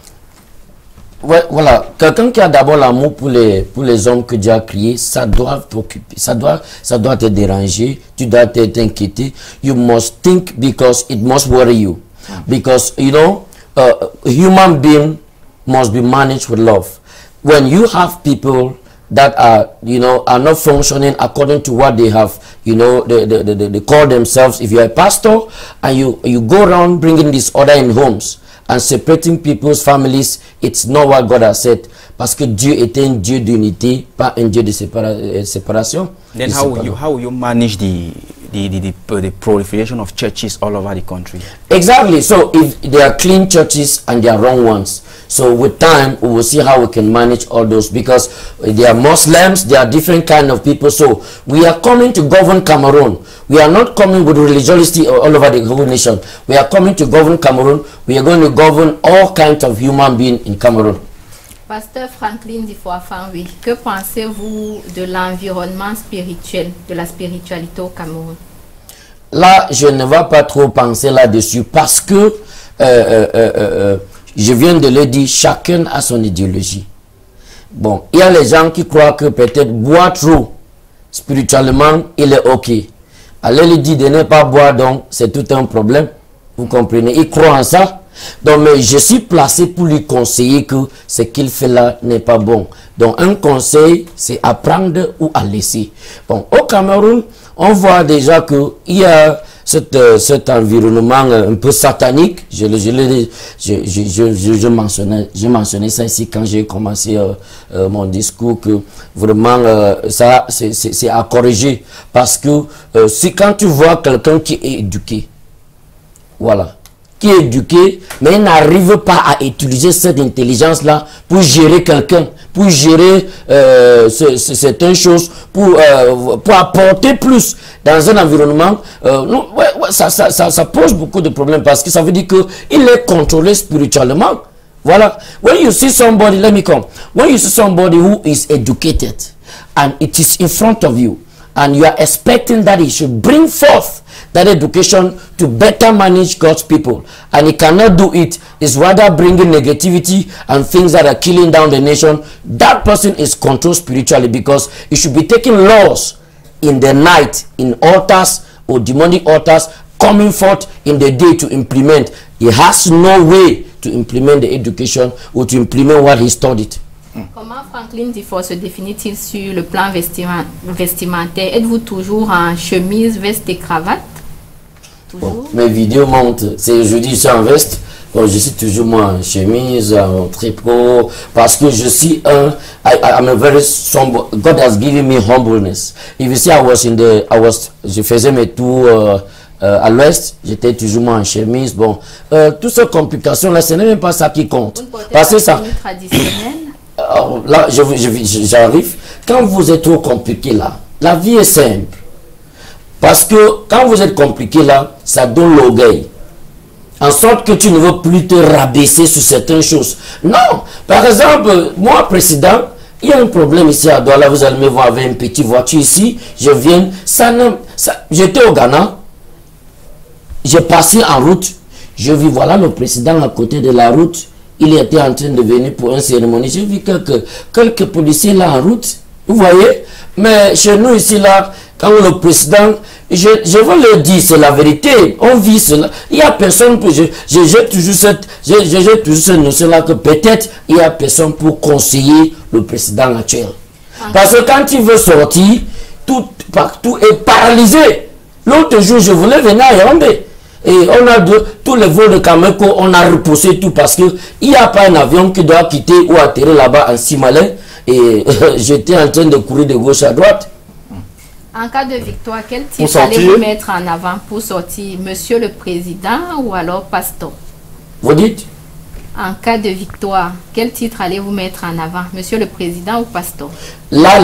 Ouais, voilà. Quelqu'un qui a d'abord l'amour pour les hommes que Dieu a créés, ça doit t'occuper, ça doit te déranger, tu dois t'inquiéter. You must think because it must worry you. Because, you know, human being must be managed with love. When you have people that are not functioning according to what they have, they call themselves, if you're a pastor and you go around bringing disorder in homes, and separating people's families, it's not what God has said. Parce que Dieu est un Dieu d'unité, pas un Dieu de séparation.
Then how will you manage the proliferation of churches all over the country?
Exactly. So if there are clean churches and there are wrong ones, so with time we will see how we can manage all those, because there are Muslims, there are different kind of people. So we are coming to govern Cameroon. We are not coming with religiosity all over the whole nation. We are coming to govern Cameroon. We are going to govern all kinds of human beings in Cameroon.
Pasteur Franklin Difoafanwi, que pensez-vous de l'environnement spirituel, de la spiritualité au Cameroun?
Là, je ne vais pas trop penser là-dessus parce que je viens de le dire, chacun a son idéologie. Bon, il y a les gens qui croient que peut-être boire trop spirituellement, il est ok. Allez lui dire de ne pas boire, donc c'est tout un problème. Vous comprenez? Il croit en ça. Donc, mais je suis placé pour lui conseiller que ce qu'il fait là n'est pas bon. Donc, un conseil, c'est à prendre ou à laisser. Bon, au Cameroun, on voit déjà qu'il y a cet environnement un peu satanique. Je mentionnais ça ici quand j'ai commencé mon discours, que vraiment ça c'est à corriger. Parce que si quand tu vois quelqu'un qui est éduqué, voilà, qui est éduqué, mais il n'arrive pas à utiliser cette intelligence-là pour gérer quelqu'un, pour gérer certaines choses, pour apporter plus dans un environnement, ça pose beaucoup de problèmes, parce que ça veut dire qu'il est contrôlé spirituellement. Voilà. When you see somebody, let me come. When you see somebody who is educated, and it is in front of you, and you are expecting that he should bring forth that education to better manage God's people, and he cannot do it, is rather bringing negativity and things that are killing down the nation, that person is controlled spiritually, because he should be taking laws in the night in altars or demonic altars, coming forth in the day to implement. He has no way to implement the education or to implement what he studied.
Comment Franklin Difoa se définit-il sur le plan vestimentaire? Êtes-vous toujours en chemise, veste et cravate?
Bon, mes vidéos montrent, je dis ça en veste, bon, je suis toujours moi en chemise, en tricot, parce que je suis I'm a very sombre. God has given me humbleness. If you see, je faisais mes tours à l'ouest, j'étais toujours moi en chemise. Bon, toutes ces complications là, ce n'est même pas ça qui compte. Parce que ça. Là, j'arrive. Quand vous êtes trop compliqué là, la vie est simple. Parce que quand vous êtes compliqué là, ça donne l'orgueil. En sorte que tu ne veux plus te rabaisser sur certaines choses. Non. Par exemple, moi, président, il y a un problème ici à Douala. Vous allez me voir avec une petite voiture ici. Je viens. J'étais au Ghana. J'ai passé en route. Je vis, voilà le président à côté de la route. Il était en train de venir pour une cérémonie. J'ai vu quelques policiers là en route. Vous voyez? Mais chez nous ici là, quand le président, je veux le dire, c'est la vérité. On vit cela. Il y a personne pour... J'ai toujours cette notion-là que peut-être il y a personne pour conseiller le président actuel. Parce que quand il veut sortir, tout est paralysé. L'autre jour, je voulais venir à Yaoundé. Et on a tous les vols de Cameco, on a repoussé tout parce qu'il n'y a pas un avion qui doit quitter ou atterrir là-bas en Simalais. Et j'étais en train de courir de gauche à droite.
En cas de victoire, quel titre allez-vous mettre en avant pour sortir? Monsieur le Président ou alors Pasteur?
Vous dites?
En cas de victoire, quel titre allez-vous mettre en avant? Monsieur le Président ou Pasteur?
Là,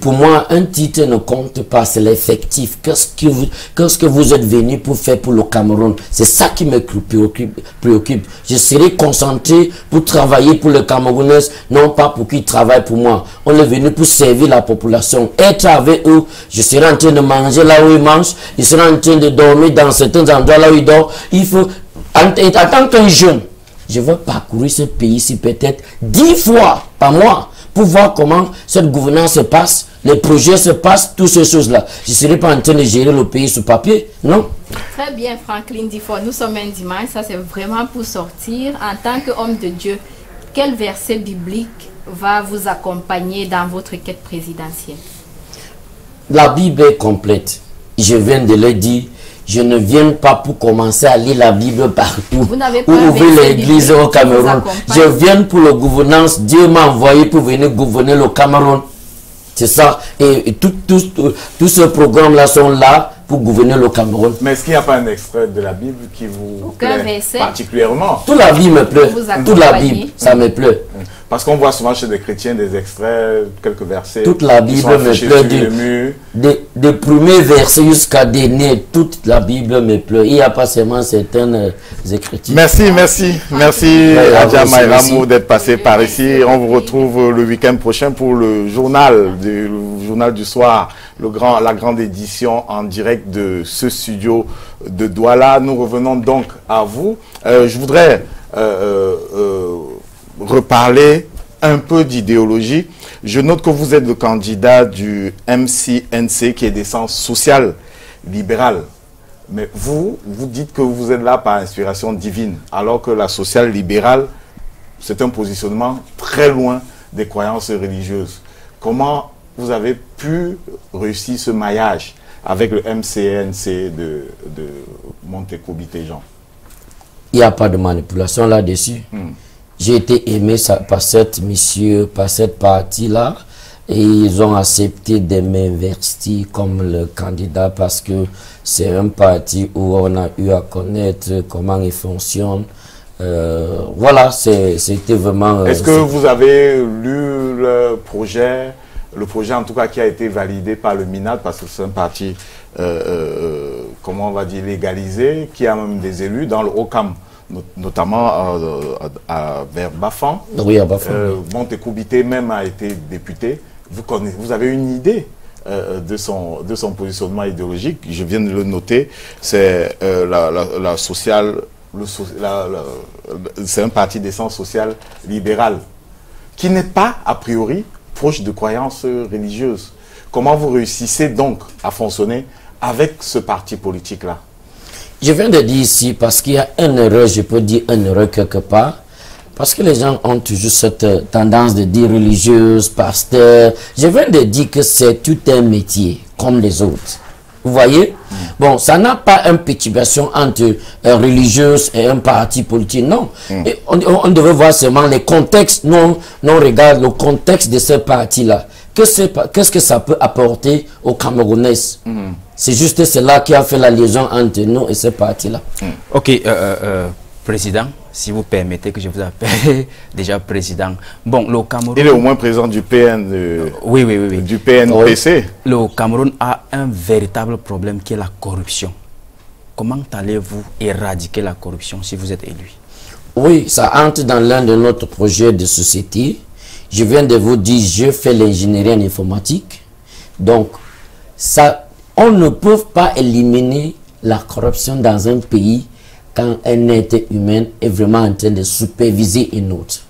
pour moi, un titre ne compte pas, c'est l'effectif. Qu'est-ce que vous êtes venu pour faire pour le Cameroun? C'est ça qui me préoccupe. Je serai concentré pour travailler pour les Camerounais, non pas pour qu'ils travaillent pour moi. On est venu pour servir la population, être avec eux. Je serai en train de manger là où ils mangent. Je serai en train de dormir dans certains endroits là où ils dorment. Il faut, en tant qu'un jeune, je veux parcourir ce pays-ci peut-être 10 fois par mois pour voir comment cette gouvernance se passe, les projets se passent, toutes ces choses-là. Je ne serai pas en train de gérer le pays sur papier, non?
Très bien, Franklin Difoa. Nous sommes un dimanche, ça c'est vraiment pour sortir. En tant qu'homme de Dieu, quel verset biblique va vous accompagner dans votre quête présidentielle?
La Bible est complète. Je viens de le dire. je ne viens pas pour commencer à lire la Bible partout.
Vous n'avez pas
ou ouvrir l'église au Cameroun. Je viens pour la gouvernance. Dieu m'a envoyé pour venir gouverner le Cameroun. C'est ça. Et tous ces programmes-là sont là pour gouverner le Cameroun.
Mais est-ce qu'il n'y a pas un extrait de la Bible qui vous plaît particulièrement?
Toute la Bible me plaît. Toute la Bible, ça me plaît.
Parce qu'on voit souvent chez des chrétiens des extraits, quelques versets.
Toute la Bible me plaît. Des premiers versets jusqu'à dernier, toute la Bible me plaît. Il n'y a pas seulement certaines écritures.
Merci Adja Maïramou d'être passé par ici. On vous retrouve le week-end prochain pour le journal du soir, la grande édition en direct de ce studio de Douala. Nous revenons donc à vous. Je voudrais reparler un peu d'idéologie. Je note que vous êtes le candidat du MCNC qui est d'essence sociale libérale. Mais vous dites que vous êtes là par inspiration divine, alors que la sociale libérale, c'est un positionnement très loin des croyances religieuses. Comment vous avez pu réussir ce maillage avec le MCNC de Monteco-Bitéjean?
Il n'y a pas de manipulation là-dessus. J'ai été aimé par cette mission, par cette partie-là, et ils ont accepté de m'investir comme le candidat parce que c'est un parti où on a eu à connaître comment il fonctionne. Voilà, c'était vraiment...
Est-ce que vous avez lu le projet en tout cas qui a été validé par le MINAD, parce que c'est un parti, comment on va dire, légalisé, qui a même des élus dans le Haut-Cam, notamment vers Bafan.
Oui, à Bafan.
Monteco-Bité même a été député. Vous avez une idée de son positionnement idéologique? Je viens de le noter. C'est la sociale, c'est un parti d'essence sociale libérale qui n'est pas a priori proche de croyances religieuses. Comment vous réussissez donc à fonctionner avec ce parti politique-là?
Je viens de dire ici parce qu'il y a une erreur, je peux dire une erreur quelque part, parce que les gens ont toujours cette tendance de dire religieuse, pasteur. Je viens de dire que c'est tout un métier, comme les autres. Vous voyez? Bon, ça n'a pas une perturbation entre religieuse et un parti politique, non. Et on devait voir seulement les contextes, non, on regarde le contexte de ce parti-là. Qu'est-ce que ça peut apporter aux Camerounais? C'est juste cela qui a fait la liaison entre nous et ce parti-là.
Ok, Président, si vous permettez que je vous appelle déjà Président. Bon, le Cameroun...
Il est au moins président du PN,
oui.
Du PNPC.
Le Cameroun a un véritable problème qui est la corruption. Comment allez-vous éradiquer la corruption si vous êtes élu?
Oui, ça entre dans l'un de notre projets de société. Je viens de vous dire, je fais l'ingénierie en informatique. Donc, ça, on ne peut pas éliminer la corruption dans un pays quand un être humain est vraiment en train de superviser une autre.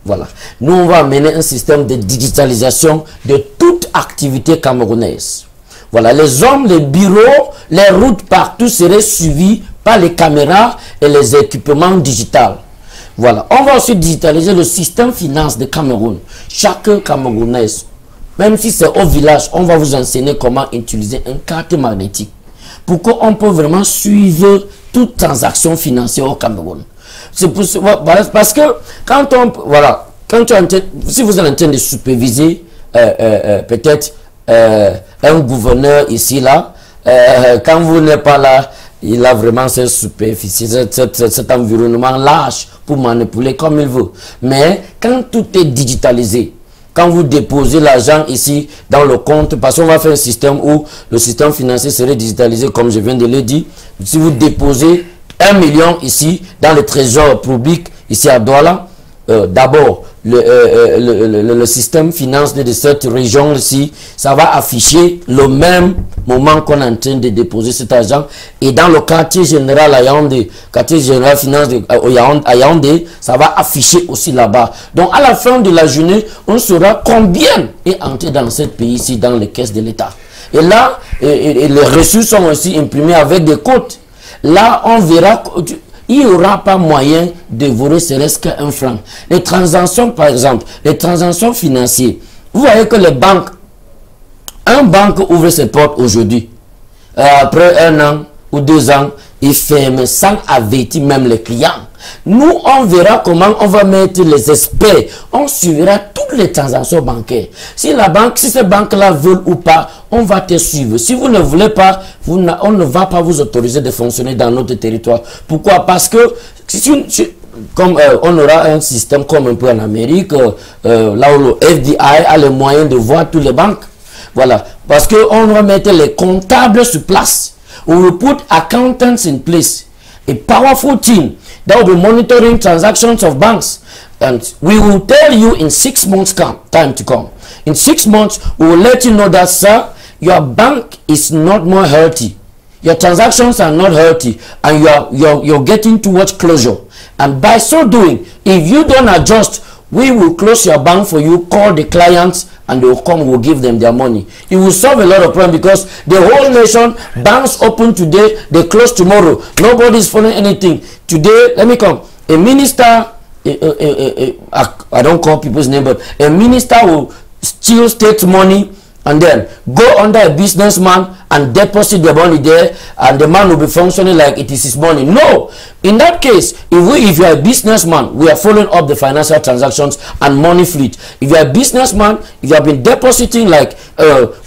Voilà. Nous, on va amener un système de digitalisation de toute activité camerounaise. Voilà. Les hommes, les bureaux, les routes partout seraient suivis par les caméras et les équipements digitaux. Voilà. On va aussi digitaliser le système finance de Cameroun. Chaque Camerounais, même si c'est au village, on va vous enseigner comment utiliser une carte magnétique pour qu'on peut vraiment suivre toute transaction financière au Cameroun. C'est parce que quand si vous êtes en train de superviser peut-être un gouverneur ici là, quand vous n'êtes pas là, il a vraiment cette superficie, cet environnement large pour manipuler comme il veut. Mais quand tout est digitalisé, quand vous déposez l'argent ici dans le compte, parce qu'on va faire un système où le système financier serait digitalisé, comme je viens de le dire. Si vous déposez 1 million ici dans le trésor public, ici à Douala, d'abord, le système financier de cette région-ci, ça va afficher le même moment qu'on est en train de déposer cet argent. Et dans le quartier général à Yaoundé, quartier général finance à Yaoundé, ça va afficher aussi là-bas. Donc à la fin de la journée, on saura combien est entré dans ce pays-ci, dans les caisses de l'État. Et là, les reçus sont aussi imprimés avec des codes. Là, on verra... Il n'y aura pas moyen de voler serait-ce qu'un franc. Les transactions, par exemple, les transactions financières, vous voyez que les banques, un banque ouvre ses portes aujourd'hui. Après 1 an, ou 2 ans, ils ferment sans avertir même les clients. Nous, on verra comment on va mettre les experts. On suivra toutes les transactions bancaires. Si la banque, si ces banques-là veulent ou pas, on va te suivre. Si vous ne voulez pas, on ne va pas vous autoriser de fonctionner dans notre territoire. Pourquoi? Parce que comme on aura un système comme un peu en Amérique, là où le FDI a les moyens de voir toutes les banques. Voilà. Parce qu'on va mettre les comptables sur place. We will put accountants in place. A powerful team that will be monitoring transactions of banks. And we will tell you in 6 months time to come. In 6 months, we will let you know that, sir, your bank is not more healthy. Your transactions are not healthy. And you're getting towards closure. And by so doing, if you don't adjust, we will close your bank for you, call the clients, and they will come, we'll give them their money. It will solve a lot of problems because the whole nation, banks open today, they close tomorrow. Nobody's following anything. Today, let me come. A minister, I don't call people's name, but a minister will steal state money and then go under a businessman and deposit the money there, and the man will be functioning like it is his money. No! In that case, if you are a businessman, we are following up the financial transactions and money fleet. If you are a businessman, if you have been depositing like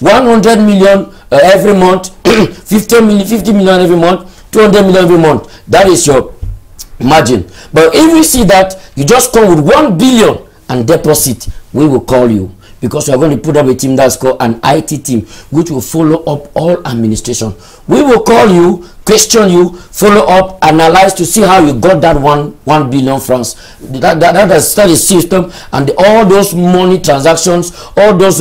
100 million every month, 50 million every month, 200 million every month, that is your margin. But if we see that you just come with 1 billion and deposit, we will call you. Because we are going to put up a team that's called an IT team, which will follow up all administration. We will call you, question you, follow up, analyze to see how you got that 1 billion francs. That is system, and all those money transactions, all those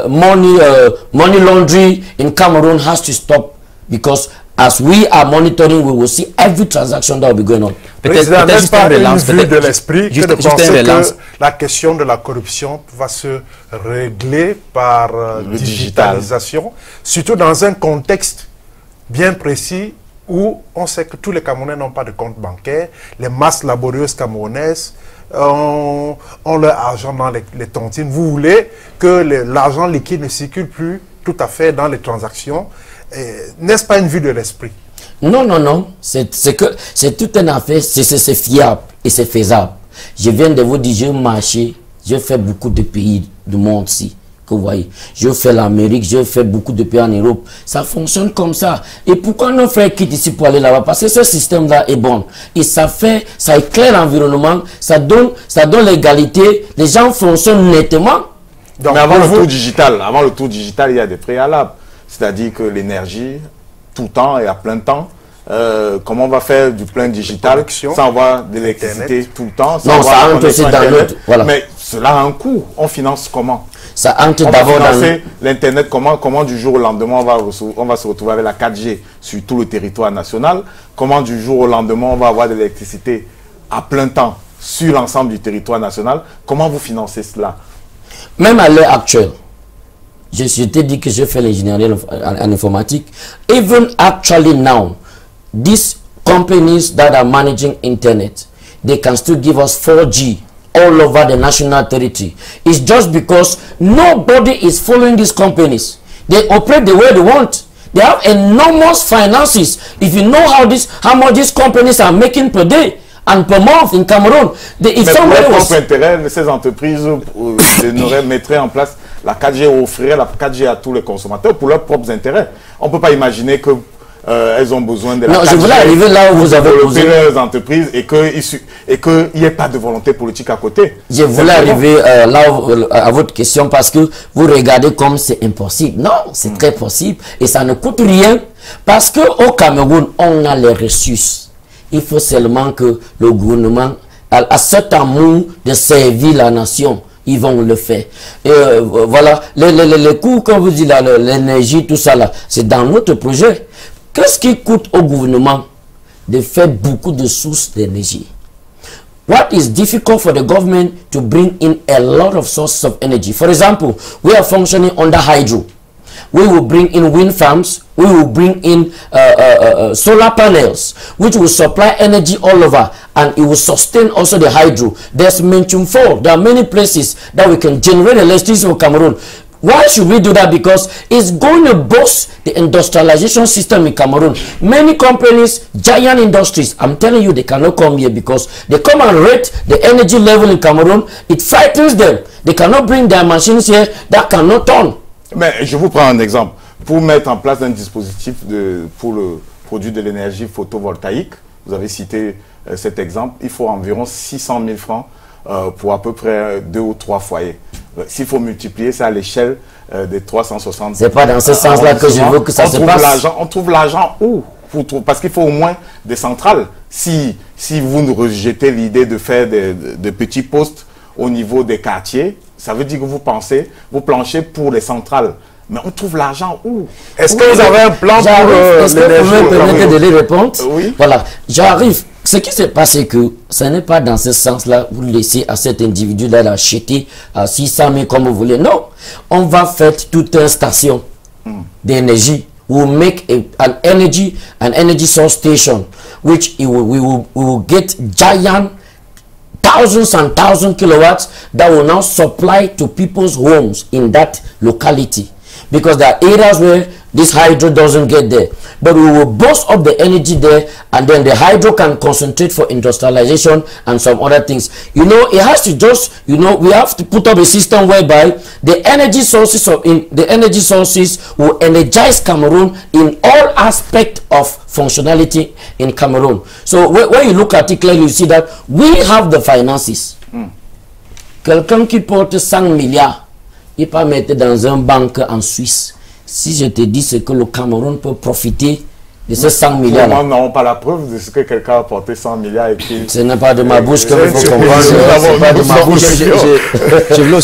money laundry in Cameroon has to stop, because as we are monitoring, we will see every transaction that will be going on.
Président, n'est-ce pas une vue de l'esprit que de penser que la question de la corruption va se régler par digitalisation, surtout dans un contexte bien précis où on sait que tous les Camerounais n'ont pas de compte bancaire, les masses laborieuses camerounaises ont leur argent dans les tontines. Vous voulez que l'argent liquide ne circule plus tout à fait dans les transactions. N'est-ce pas une vue de l'esprit?
Non, non, non. C'est tout un affaire, c'est fiable et c'est faisable. Je viens de vous dire, j'ai marché, j'ai fait beaucoup de pays du monde ici, que vous voyez. Je fais l'Amérique, je fais beaucoup de pays en Europe. Ça fonctionne comme ça. Et pourquoi nos frères quittent ici pour aller là-bas? Parce que ce système-là est bon. Et ça éclaire l'environnement, ça donne l'égalité, les gens fonctionnent nettement.
Donc, mais avant le tour digital, il y a des préalables. C'est-à-dire que l'énergie, tout le temps et à plein temps, comment on va faire du plein digital sans avoir d'électricité tout le temps, sans avoir
entre aussi dans l'autre. Voilà.
Mais cela a un coût. On finance comment?
Ça entre d'abord dans
l'Internet. Comment du jour au lendemain on va se retrouver avec la 4G sur tout le territoire national? Comment du jour au lendemain on va avoir de l'électricité à plein temps sur l'ensemble du territoire national? Comment vous financez cela?
Même à l'heure actuelle, je t'ai dit que je fais l'ingénierie en informatique. Even actually now, these companies that are managing internet, they can still give us 4G all over the national territory. It's just because nobody is following these companies. They operate the way they want. They have enormous finances. If you know how much these companies are making per day and per month in Cameroon,
if somebody was intérêt, ces entreprises mettraient en place la 4G, offrirait la 4G à tous les consommateurs pour leurs propres intérêts. On ne peut pas imaginer que elles ont besoin de la 4G.
Je voulais arriver là où vous avez posé
leurs entreprises et qu'il n'y ait pas de volonté politique à côté.
Je voulais arriver là à votre question parce que vous regardez comme c'est impossible. Non, c'est très possible et ça ne coûte rien parce qu'au Cameroun, on a les ressources. Il faut seulement que le gouvernement a cet amour de servir la nation. Ils vont le faire. Et voilà, les coûts, comme vous dites, l'énergie, tout ça là, c'est dans notre projet. Qu'est-ce qui coûte au gouvernement de faire beaucoup de sources d'énergie? What is difficult for the government to bring in a lot of sources of energy? For example, we are functioning under hydro. We will bring in wind farms. We will bring in solar panels, which will supply energy all over, and it will sustain also the hydro. There's Menchum 4. There are many places that we can generate electricity for Cameroon. Why should we do that? Because it's going to boost the industrialization system in Cameroon. Many companies, giant industries, I'm telling you, they cannot come here because they come and rate the energy level in Cameroon. It frightens them. They cannot bring their machines here that cannot turn.
Mais je vous prends un exemple. Pour mettre en place un dispositif pour le produit de l'énergie photovoltaïque, vous avez cité cet exemple, il faut environ 600 000 francs pour à peu près 2 ou 3 foyers. S'il faut multiplier ça à l'échelle des 360...
C'est pas dans ce sens-là que je veux que ça se passe.
On trouve l'argent où? Parce qu'il faut au moins des centrales. Si vous nous rejetez l'idée de faire de petits postes au niveau des quartiers, ça veut dire que vous planchez pour les centrales. Mais on trouve l'argent où? Est-ce que vous avez un plan pour l'énergie?
Est-ce que vous me permettez de les répondre?
Oui.
Voilà, j'arrive. Ce qui s'est passé, que ce n'est pas dans ce sens-là, vous laissez à cet individu-là d'acheter à 600 000 comme vous voulez. Non, on va faire toute une station d'énergie. We'll make an energy source station, which we will get giant thousands and thousands kilowatts that will now supply to people's homes in that locality. Because there are areas where this hydro doesn't get there. But we will boost up the energy there, and then the hydro can concentrate for industrialization and some other things. You know, it has to just, you know, we have to put up a system whereby the energy sources will energize Cameroon in all aspects of functionality in Cameroon. So when you look at it clearly, you see that we have the finances. Quelqu'un qui porte 5 milliards, il peut mettre dans un banque en Suisse. Si je te dis ce que le Cameroun peut profiter de ces 100 milliards.
Nous n'avons pas la preuve de ce que quelqu'un a porté 100 milliards.
Ce n'est pas de ma bouche que vous faut comprendre.
Ce n'est pas de ma bouche.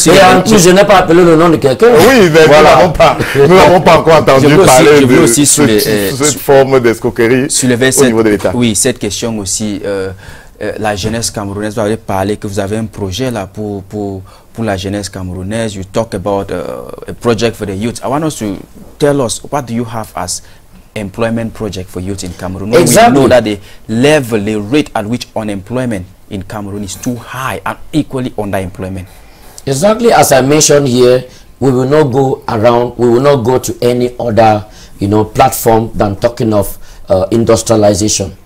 Et en plus, je n'ai pas appelé le nom de quelqu'un.
Oui, mais
voilà.
Nous n'avons pas encore entendu parler de
cette
forme d'escroquerie au niveau de l'État.
Oui, cette question aussi. La jeunesse camerounaise, vous avez parlé que vous avez un projet là pour la jeunesse camerounaise. You talk about a project for the youth. I want us to tell us, what do you have as employment project for youth in Cameroon?
Exactly.
We know that the rate at which unemployment in Cameroon is too high and equally underemployment.
Exactly as I mentioned here, we will not go around, we will not go to any other, you know, platform than talking of industrialization.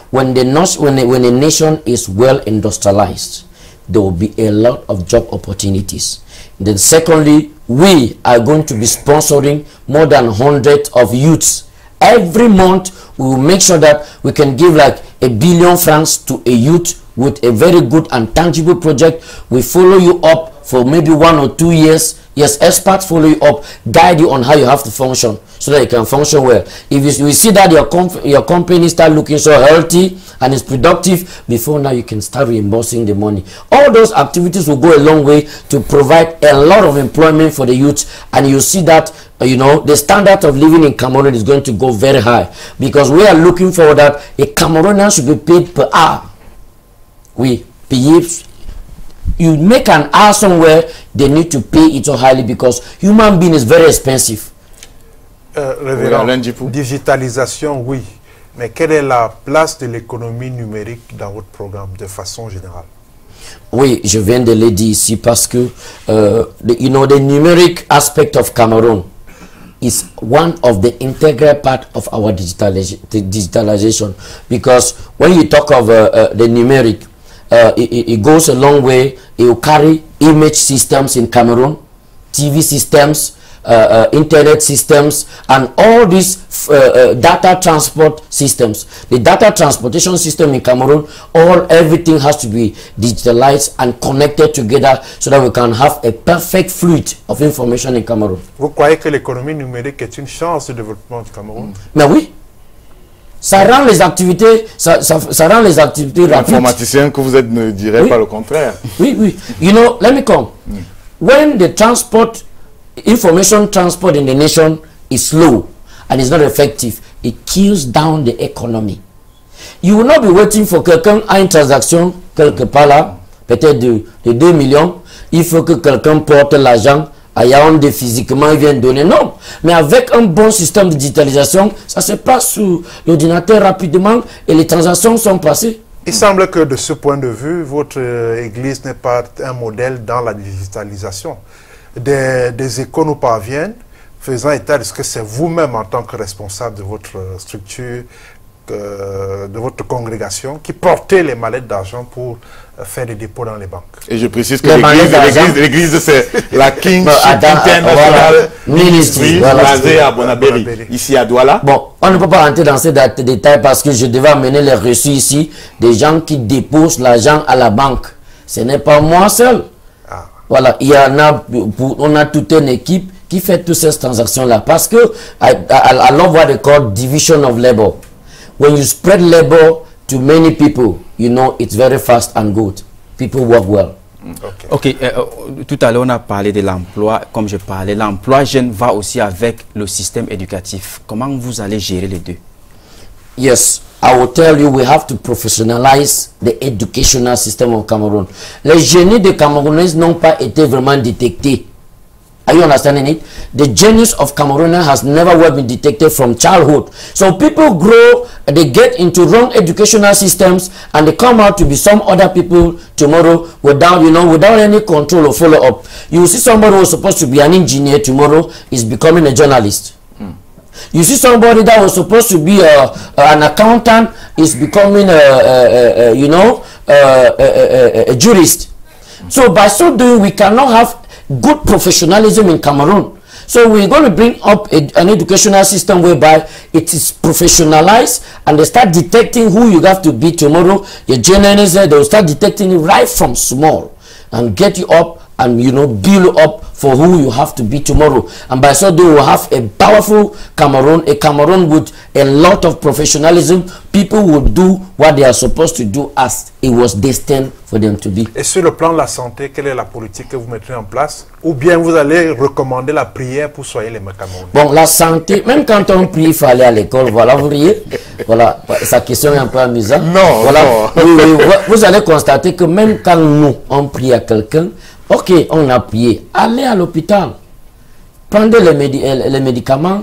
When a nation is well industrialized, there will be a lot of job opportunities. Then secondly, we are going to be sponsoring more than 100 of youths. Every month, we will make sure that we can give like 1 billion francs to a youth with a very good and tangible project. We follow you up for maybe 1 or 2 years. Yes, experts follow you up, guide you on how you have to function so that you can function well. If you see that your company start looking so healthy and is productive, before now you can start reimbursing the money. All those activities will go a long way to provide a lot of employment for the youth, and you see that you know the standard of living in Cameroon is going to go very high, because we are looking for that a Cameroonian should be paid per hour. We pay. You make an hour somewhere, they need to pay it so highly because human being is very expensive.
Révérend, digitalisation, oui. Mais quelle est la place de l'économie numérique dans votre programme de façon générale?
Oui, je viens de le dire ici parce que, you know, the numeric aspect of Cameroon is one of the integral part of our digitalization. Because when you talk of the numeric, it goes a long way. It will carry image systems in Cameroon, TV systems, internet systems, and all these data transport systems. The data transportation system in Cameroon, everything has to be digitalized and connected together so that we can have a perfect fluid of information in Cameroon.
Vous croyez que l'économie numérique est une chance de développement du Cameroun?
Mais oui. Ça rend les activités, ça rend les activités rapides.
L'informaticien que vous êtes ne dirait pas le contraire.
Oui, oui. You know, let me come. When the information transport in the nation is slow and is not effective, it kills down the economy. You will not be waiting for quelqu'un à une transaction quelque part là, peut-être de 2 millions. Il faut que quelqu'un porte l'argent à Yaoundé physiquement, il vient donner. Non, mais avec un bon système de digitalisation, ça se passe sur l'ordinateur rapidement et les transactions sont passées.
Il semble que de ce point de vue, votre église n'est pas un modèle dans la digitalisation. des échos nous parviennent, faisant état de ce que c'est vous-même en tant que responsable de votre structure, de votre congrégation, qui portez les mallettes d'argent pour faire des dépôts dans les banques.
Et je précise que l'église, c'est la Kingship International Ministry, basée à Bonabéry, ici à Douala.
Bon, on ne peut pas rentrer dans ces détails parce que je devais amener les reçus ici, des gens qui déposent l'argent à la banque. Ce n'est pas moi seul. Voilà, il y en a, on a toute une équipe qui fait toutes ces transactions-là. Parce que, I love what they call division of labor. When you spread labor to many people, you know it's very fast and good. People work well.
Ok, tout à l'heure on a parlé de l'emploi, comme je parlais, l'emploi jeune va aussi avec le système éducatif. Comment vous allez gérer les deux?
Yes, I will tell you, we have to professionalize the educational system of Cameroon. Les génies de Camerounais n'ont pas été vraiment détectés. Are you understanding it? The genius of Cameroon has never been detected from childhood. So people grow, they get into wrong educational systems, and they come out to be some other people tomorrow without, you know, without any control or follow up. You see somebody who was supposed to be an engineer tomorrow is becoming a journalist. You see somebody that was supposed to be an accountant is becoming a jurist. So by so doing, we cannot have good professionalism in Cameroon. So we're going to bring up an educational system whereby it is professionalized and they start detecting who you have to be tomorrow. Your journalists, they will start detecting it right from small and get you up and, you know, build you up for who you have to be tomorrow. And by so doing, we will have a powerful Cameroon, a Cameroon with a lot of professionalism. People will do what they are supposed to do as it was destined for them to be.
Et sur le plan de la santé, quelle est la politique que vous mettrez en place? Ou bien vous allez recommander la prière pour soigner les Camerounais? Bon,
la santé, même quand on prie, il faut aller à l'école. Voilà, vous riez. Voilà, sa question est un peu amusante.
Non,
voilà.
non.
Oui, vous allez constater que même quand nous, on prie à quelqu'un, ok, on a prié, allez à l'hôpital. Prenez les médicaments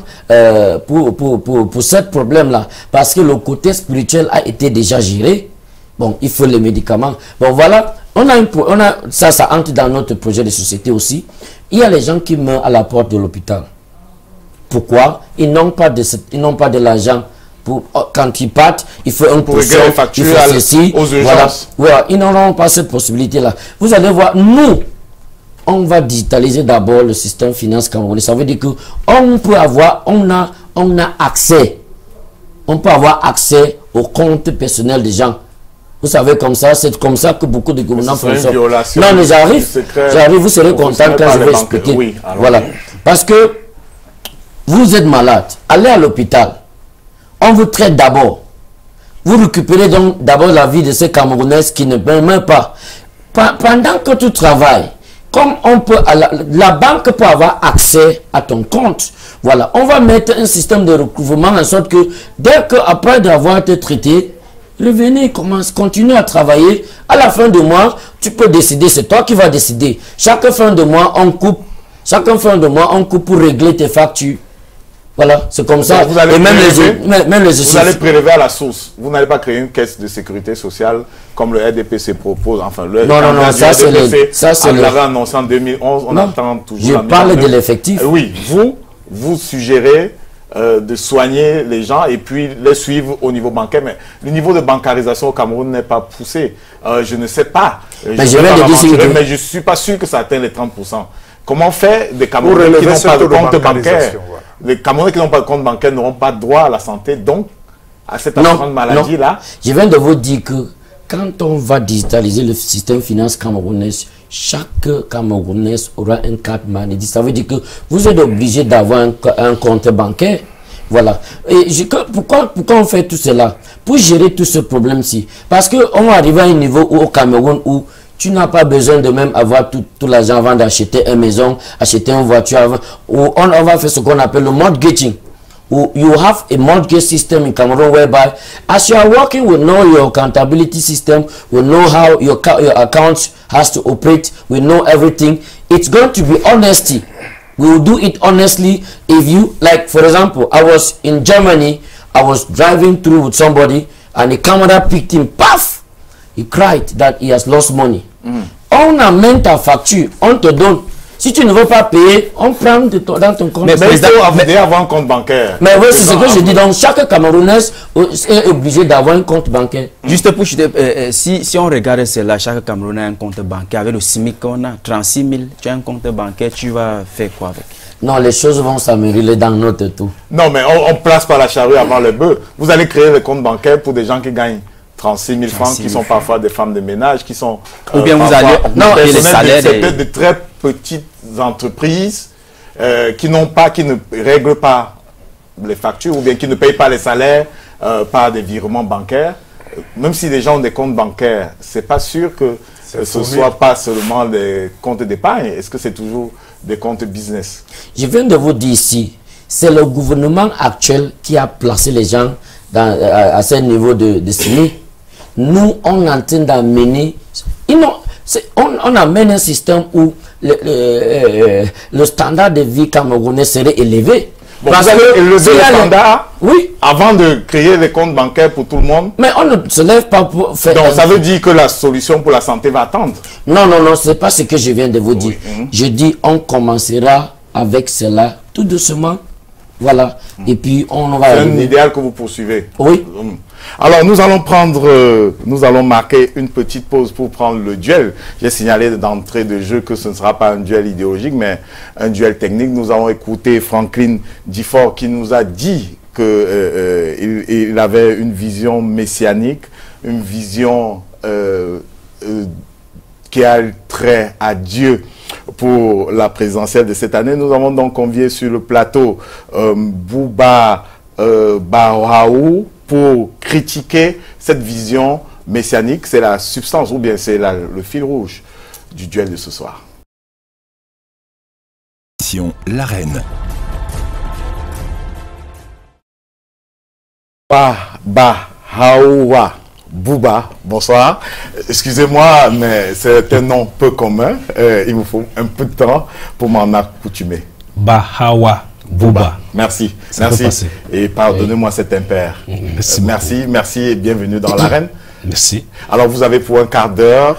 pour ce problème-là. Parce que le côté spirituel a été déjà géré. Bon, il faut les médicaments. Bon, voilà. Ça entre dans notre projet de société aussi. Il y a les gens qui meurent à la porte de l'hôpital. Pourquoi? Ils n'ont pas de l'argent. Quand ils partent, il faut un poisson, il faut ceci. Voilà. Voilà. Ils n'auront pas cette possibilité-là. Vous allez voir, nous, on va digitaliser d'abord le système finance camerounais. Ça veut dire que on peut avoir, on a accès. On peut avoir accès au compte personnel des gens. Vous savez, comme ça, c'est comme ça que beaucoup de gouvernants font ça. Non, mais j'arrive, vous serez content quand je vais expliquer. Oui, voilà. Parce que vous êtes malade, allez à l'hôpital. On vous traite d'abord. Vous récupérez donc d'abord la vie de ces Camerounais qui ne meurent pas. Pendant que tu travailles, comme on peut, la banque peut avoir accès à ton compte. Voilà, on va mettre un système de recouvrement en sorte que dès qu'après d'avoir été traité, revenez, continuez à travailler. À la fin du mois, tu peux décider, c'est toi qui vas décider. Chaque fin de mois, on coupe. Chaque fin de mois, on coupe pour régler tes factures. Voilà, c'est comme ça.
Vous allez prélever à la source. Vous n'allez pas créer une caisse de sécurité sociale comme le RDPC propose. Enfin, le
non, ça c'est
on l'avait annoncé en 2011. On attend toujours.
Je parle de l'effectif.
Oui, vous suggérez de soigner les gens et puis les suivre au niveau bancaire. Mais le niveau de bancarisation au Cameroun n'est pas poussé. Je ne sais pas. Mais je ne suis pas sûr que ça atteigne les 30%. Comment faire des Camerounais qui n'ont pas de compte bancaire? Les Camerounais qui n'ont pas de compte bancaire n'auront pas droit à la santé, donc à cette assurance maladie-là.
Je viens de vous dire que quand on va digitaliser le système finance camerounais, chaque Camerounais aura une carte maladie. Ça veut dire que vous êtes obligé d'avoir un compte bancaire. Voilà. Et pourquoi on fait tout cela? Pour gérer tout ce problème-ci. Parce qu'on va arriver à un niveau au Cameroun où tu n'as pas besoin de même avoir tout l'argent avant d'acheter une maison, acheter une voiture. On va faire ce qu'on appelle le mortgaging. You have a mortgage system in Cameroon whereby as you are working, we know your accountability system, we know how your account has to operate, we know everything. It's going to be honesty. We will do it honestly. If you, like for example, I was in Germany, I was driving through with somebody and the camera picked him, paf! He cried that he has lost money. On amène ta facture, on te donne. Si tu ne veux pas payer, on prend dans ton compte.
Mais il faut avoir un compte bancaire.
Mais oui, c'est ce que je dis. Donc, chaque Camerounais est obligé d'avoir un compte bancaire.
Juste pour si on regarde cela, chaque Camerounais a un compte bancaire. Avec le SMIC qu'on a, 36 000, tu as un compte bancaire, tu vas faire quoi avec?
Non, les choses vont s'améliorer dans notre tout.
Non, mais on ne place pas la charrue avant le bœuf. Vous allez créer le compte bancaire pour des gens qui gagnent 36 000 francs, qui sont parfois des femmes de ménage, qui sont...
Ou bien vous allez...
Non, les salaires... C'est peut-être de très petites entreprises qui ne règlent pas les factures ou bien qui ne payent pas les salaires par des virements bancaires. Même si les gens ont des comptes bancaires, ce n'est pas sûr que ce ne soit pas seulement des comptes d'épargne. Est-ce que c'est toujours des comptes business?
Je viens de vous dire ici, c'est le gouvernement actuel qui a placé les gens à ce niveau de SMIC. Nous, on est en train d'amener... On amène un système où le standard de vie camerounais serait élevé.
Bon, parce que le standard,
oui,
avant de créer les comptes bancaires pour tout le monde.
Mais on ne se lève pas pour faire...
Donc, ça veut dire que la solution pour la santé va attendre.
Non, c'est pas ce que je viens de vous dire. Je dis, on commencera avec cela tout doucement. Voilà. Et puis, on va...
C'est un idéal que vous poursuivez.
Oui.
Alors, nous allons marquer une petite pause pour prendre le duel. J'ai signalé d'entrée de jeu que ce ne sera pas un duel idéologique, mais un duel technique. Nous allons écouter Franklin Difford qui nous a dit qu'il avait une vision messianique, une vision qui a trait à Dieu pour la présidentielle de cette année. Nous avons donc convié sur le plateau Bouba Baohaou pour critiquer cette vision messianique. C'est la substance ou bien c'est le fil rouge du duel de ce soir.
L'arène.
Baohaoua Bouba, bonsoir. Excusez-moi, mais c'est un nom peu commun. Il me faut un peu de temps pour m'en accoutumer.
Bahawa Bouba.
Merci. Et pardonnez-moi cet impair. Merci et bienvenue dans l'arène.
Merci.
Alors, vous avez pour un quart d'heure,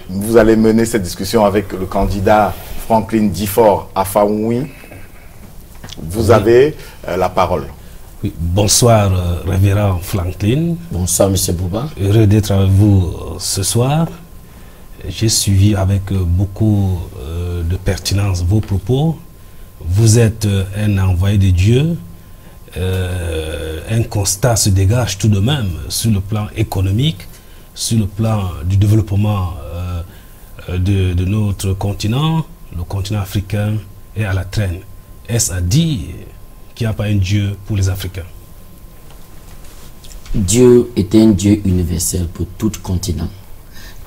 vous allez mener cette discussion avec le candidat Franklin Difford à Faoui. Vous avez la parole.
Oui. Bonsoir, révérend Franklin.
Bonsoir, monsieur Bouba.
Heureux d'être avec vous ce soir. J'ai suivi avec beaucoup de pertinence vos propos. Vous êtes un envoyé de Dieu. Un constat se dégage tout de même sur le plan économique, sur le plan du développement de notre continent. Le continent africain est à la traîne. Est-ce à dire qu'il n'y a pas un Dieu pour les Africains?
Dieu est un Dieu universel pour tout continent.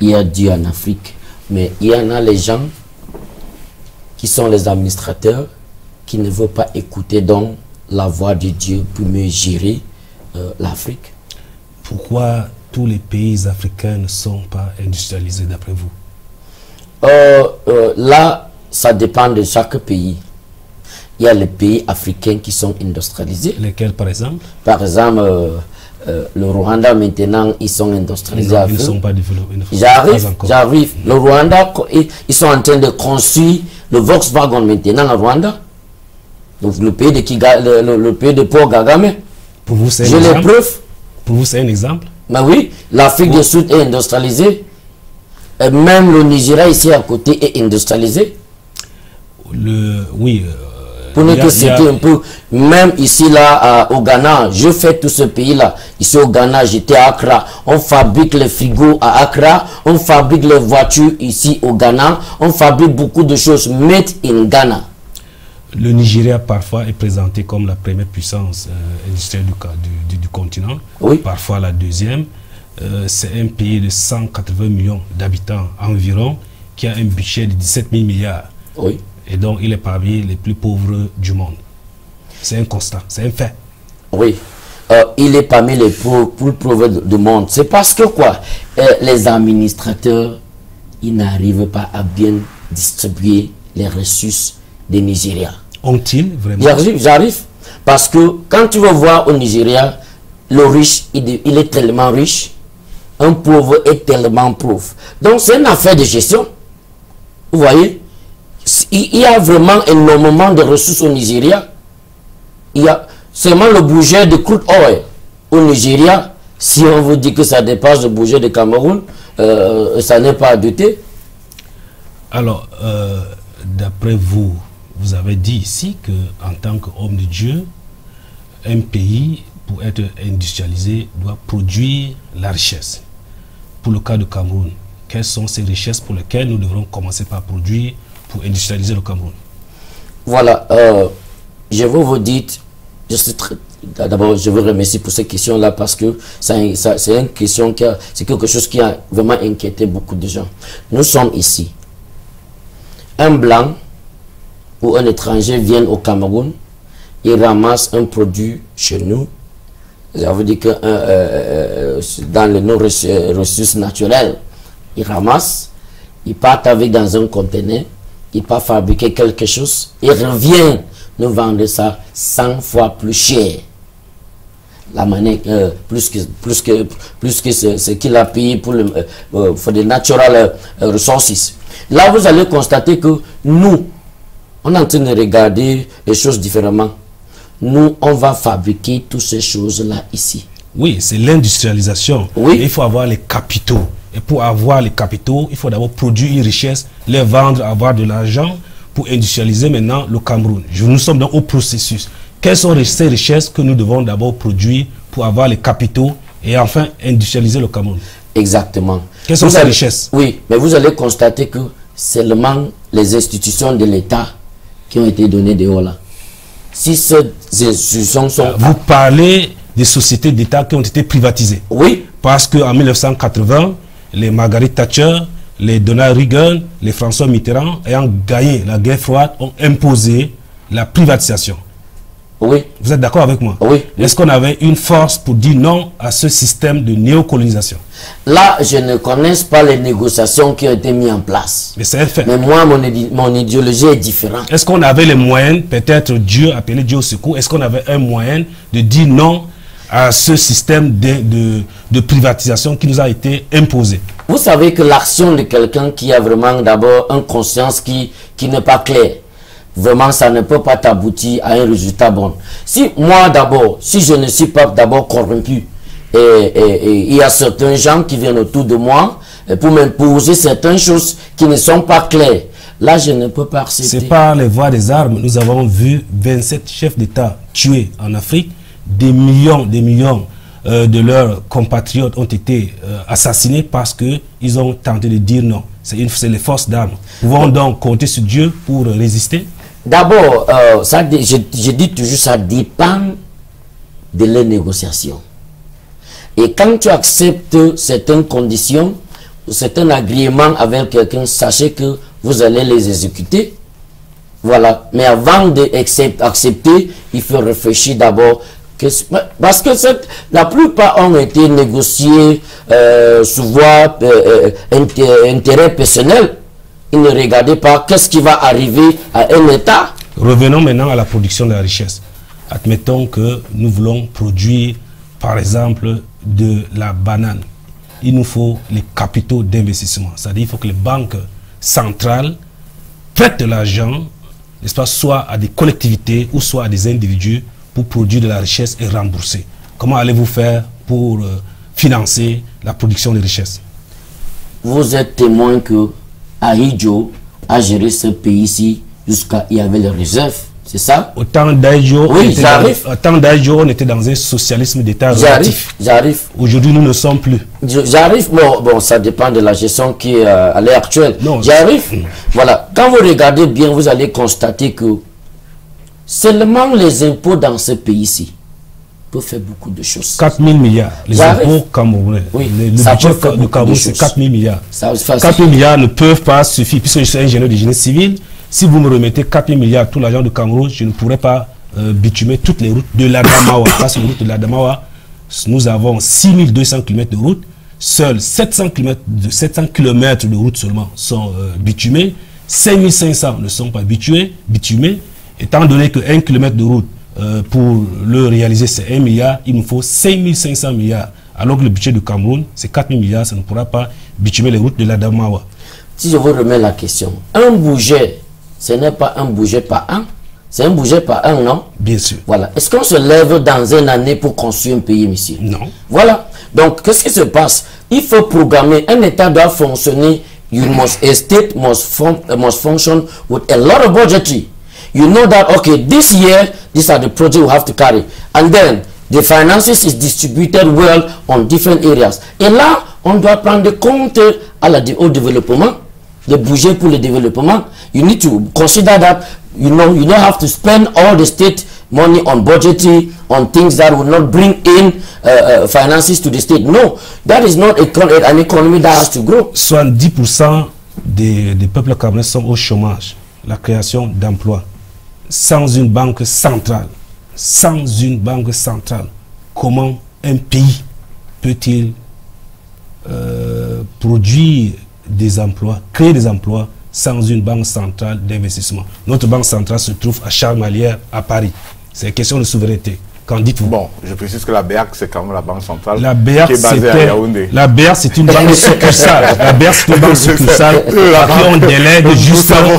Il y a Dieu en Afrique, mais il y en a les gens qui sont les administrateurs qui ne veulent pas écouter donc la voix de Dieu pour mieux gérer l'Afrique.
Pourquoi tous les pays africains ne sont pas industrialisés d'après vous?
Là, ça dépend de chaque pays. Il y a les pays africains qui sont industrialisés.
Lesquels, par exemple?
Par exemple, le Rwanda, maintenant, ils sont industrialisés.
Non, ils ne sont pas développés.
J'arrive. Le Rwanda, ils sont en train de construire le Volkswagen maintenant au Rwanda. Donc, le pays le pays de Paul Kagame.
Pour vous, c'est
J'ai les preuves.
Pour vous, c'est un exemple?
Mais oui, l'Afrique du Sud est industrialisée. Et même le Nigeria, ici à côté, est industrialisé.
Oui.
Pour ne que c'était un peu, même ici là au Ghana, je fais tout ce pays là, ici au Ghana, j'étais à Accra, on fabrique les frigos à Accra, on fabrique les voitures ici au Ghana, on fabrique beaucoup de choses made in Ghana.
Le Nigeria parfois est présenté comme la première puissance industrielle du continent,
oui.
Parfois la deuxième. C'est un pays de 180 millions d'habitants environ, qui a un budget de 17 000 milliards.
Oui.
Et donc, il est parmi les plus pauvres du monde. C'est un constat, c'est un fait.
Oui, il est parmi les plus pauvres du monde. C'est parce que quoi, les administrateurs, ils n'arrivent pas à bien distribuer les ressources des Nigériens.
Ont-ils vraiment?
J'arrive. Parce que quand tu vas voir au Nigeria, le riche, il est tellement riche, un pauvre est tellement pauvre. Donc, c'est une affaire de gestion. Vous voyez? il y a vraiment énormément de ressources au Nigeria. Il y a seulement le budget de crude oil au Nigeria. Si on vous dit que ça dépasse le budget de Cameroun, ça n'est pas à douter.
Alors, d'après vous, vous avez dit ici qu'en tant qu'homme de Dieu, un pays, pour être industrialisé, doit produire la richesse. Pour le cas de Cameroun, quelles sont ces richesses pour lesquelles nous devrons commencer par produire pour industrialiser le Cameroun? Voilà,
je veux vous dire, d'abord je vous remercie pour cette question-là parce que c'est une question c'est quelque chose qui a vraiment inquiété beaucoup de gens. Nous sommes ici. Un blanc ou un étranger vient au Cameroun, il ramasse un produit chez nous. Ça veut dire que dans nos ressources naturelles, il ramasse, il part avec dans un conteneur, il part fabriquer quelque chose, il revient nous vendre ça 100 fois plus cher. La manière, plus que ce qu'il a payé pour les natural resources. Là, vous allez constater que nous, on est en train de regarder les choses différemment. Nous, on va fabriquer toutes ces choses-là ici.
Oui, c'est l'industrialisation.
Oui.
Il faut avoir les capitaux. Et pour avoir les capitaux, il faut d'abord produire une richesse, les vendre, avoir de l'argent pour industrialiser maintenant le Cameroun. Nous sommes donc au processus. Quelles sont ces richesses que nous devons d'abord produire pour avoir les capitaux et enfin industrialiser le Cameroun?
Exactement.
Quelles sont ces richesses?
Oui, mais vous allez constater que seulement les institutions de l'État qui ont été données de haut là. Si ces institutions sont...
Vous parlez des sociétés d'État qui ont été privatisées.
Oui.
Parce qu'en 1980, les Margaret Thatcher, les Donald Reagan, les François Mitterrand, ayant gagné la guerre froide, ont imposé la privatisation.
Oui.
Vous êtes d'accord avec moi?
Oui.
Est-ce qu'on avait une force pour dire non à ce système de néocolonisation?
Là, je ne connais pas les négociations qui ont été mises en place.
Mais c'est un fait.
Mais moi, mon idéologie est différente.
Est-ce qu'on avait les moyens, peut-être Dieu, appeler Dieu au secours, est-ce qu'on avait un moyen de dire non à ce système de privatisation qui nous a été imposé?
Vous savez que l'action de quelqu'un qui a vraiment d'abord une conscience qui n'est pas claire, vraiment, ça ne peut pas t'aboutir à un résultat bon. Si moi, d'abord, si je ne suis pas d'abord corrompu, et il y a certains gens qui viennent autour de moi pour m'imposer certaines choses qui ne sont pas claires, là, je ne peux pas accepter.
C'est par les voies des armes. Nous avons vu 27 chefs d'État tués en Afrique. Des millions de leurs compatriotes ont été assassinés parce qu'ils ont tenté de dire non. C'est les forces d'armes. Pouvons donc compter sur Dieu pour résister?
D'abord, je dis toujours, ça dépend de les négociations. Et quand tu acceptes certaines conditions, certains agréments avec quelqu'un, sachez que vous allez les exécuter. Voilà. Mais avant d'accepter, il faut réfléchir d'abord. Parce que la plupart ont été négociés sous voie intérêt personnel. Ils ne regardaient pas qu'est-ce qui va arriver à un État.
Revenons maintenant à la production de la richesse. Admettons que nous voulons produire, par exemple, de la banane. Il nous faut les capitaux d'investissement. C'est-à-dire qu'il faut que les banques centrales prêtent de l'argent, n'est-ce pas, soit à des collectivités ou soit à des individus pour produire de la richesse et rembourser. Comment allez-vous faire pour financer la production de richesse?
Vous êtes témoin que Ahidjo a géré ce pays-ci jusqu'à il y avait les réserves, c'est ça?
Au temps d'Ahidjo,
oui,
on était dans un socialisme d'État relatif.
J'arrive.
Aujourd'hui, nous ne sommes plus.
J'arrive, bon, ça dépend de la gestion qui est à l'heure actuelle. J'arrive. Voilà. Quand vous regardez bien, vous allez constater que seulement les impôts dans ce pays-ci peuvent faire beaucoup de choses.
4 000 milliards. Les impôts camerounais.
Oui,
le budget du Cameroun, c'est 4 000 milliards. 4 000 milliards ne peuvent pas suffire, puisque je suis ingénieur de génie civil. Si vous me remettez 4 000 milliards, tout l'argent du Cameroun, je ne pourrais pas bitumer toutes les routes de l'Adamawa. Parce que les routes de l'Adamawa, nous avons 6200 km de route. Seuls 700 km de route seulement sont bitumés. 5500 ne sont pas bitumés. Étant donné que 1 km de route, pour le réaliser, c'est 1 milliard, il nous faut 5500 milliards. Alors que le budget du Cameroun, c'est 4 000 milliards, ça ne pourra pas bitumer les routes de l'Adamawa.
Si je vous remets la question, un budget ce n'est pas un budget par an. C'est un budget par an, non?
Bien sûr.
Voilà. Est-ce qu'on se lève dans une année pour construire un pays, monsieur?
Non.
Voilà. Donc, qu'est-ce qui se passe? Il faut programmer. Un État doit fonctionner. A state must function with a lot of budgetary. You know that, okay, this year, these are the projects we have to carry. And then, the finances is distributed well on different areas. Et là, on doit prendre compte au développement, le budget pour le développement. You need to consider that, you don't have to spend all the state money on budgetary, on things that will not bring in finances to the state. No, that is not an economy that has to grow.
70% des peuples camerounais sont au chômage. La création d'emplois. Sans une banque centrale, comment un pays peut-il produire des emplois, créer des emplois sans une banque centrale d'investissement? Notre banque centrale se trouve à Charles-Malière, à Paris. C'est une question de souveraineté. Qu'en dites-vous?
Bon, je précise que la BEAC, c'est quand même la banque centrale
qui est basée à Yaoundé. La BEAC, c'est une banque succursale. La BEAC, c'est une banque succursale à qui on délègue juste un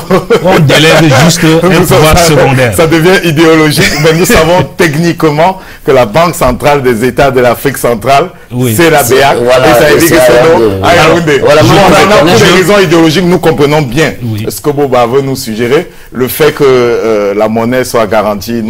pouvoir secondaire.
Ça devient idéologique, mais nous savons techniquement que la banque centrale des États de l'Afrique centrale, c'est la BEAC. Voilà, et ça veut dire que c'est à Yaoundé. Voilà, pour des raisons idéologiques, nous comprenons bien ce que Boba veut nous suggérer. Le fait que la monnaie soit garantie,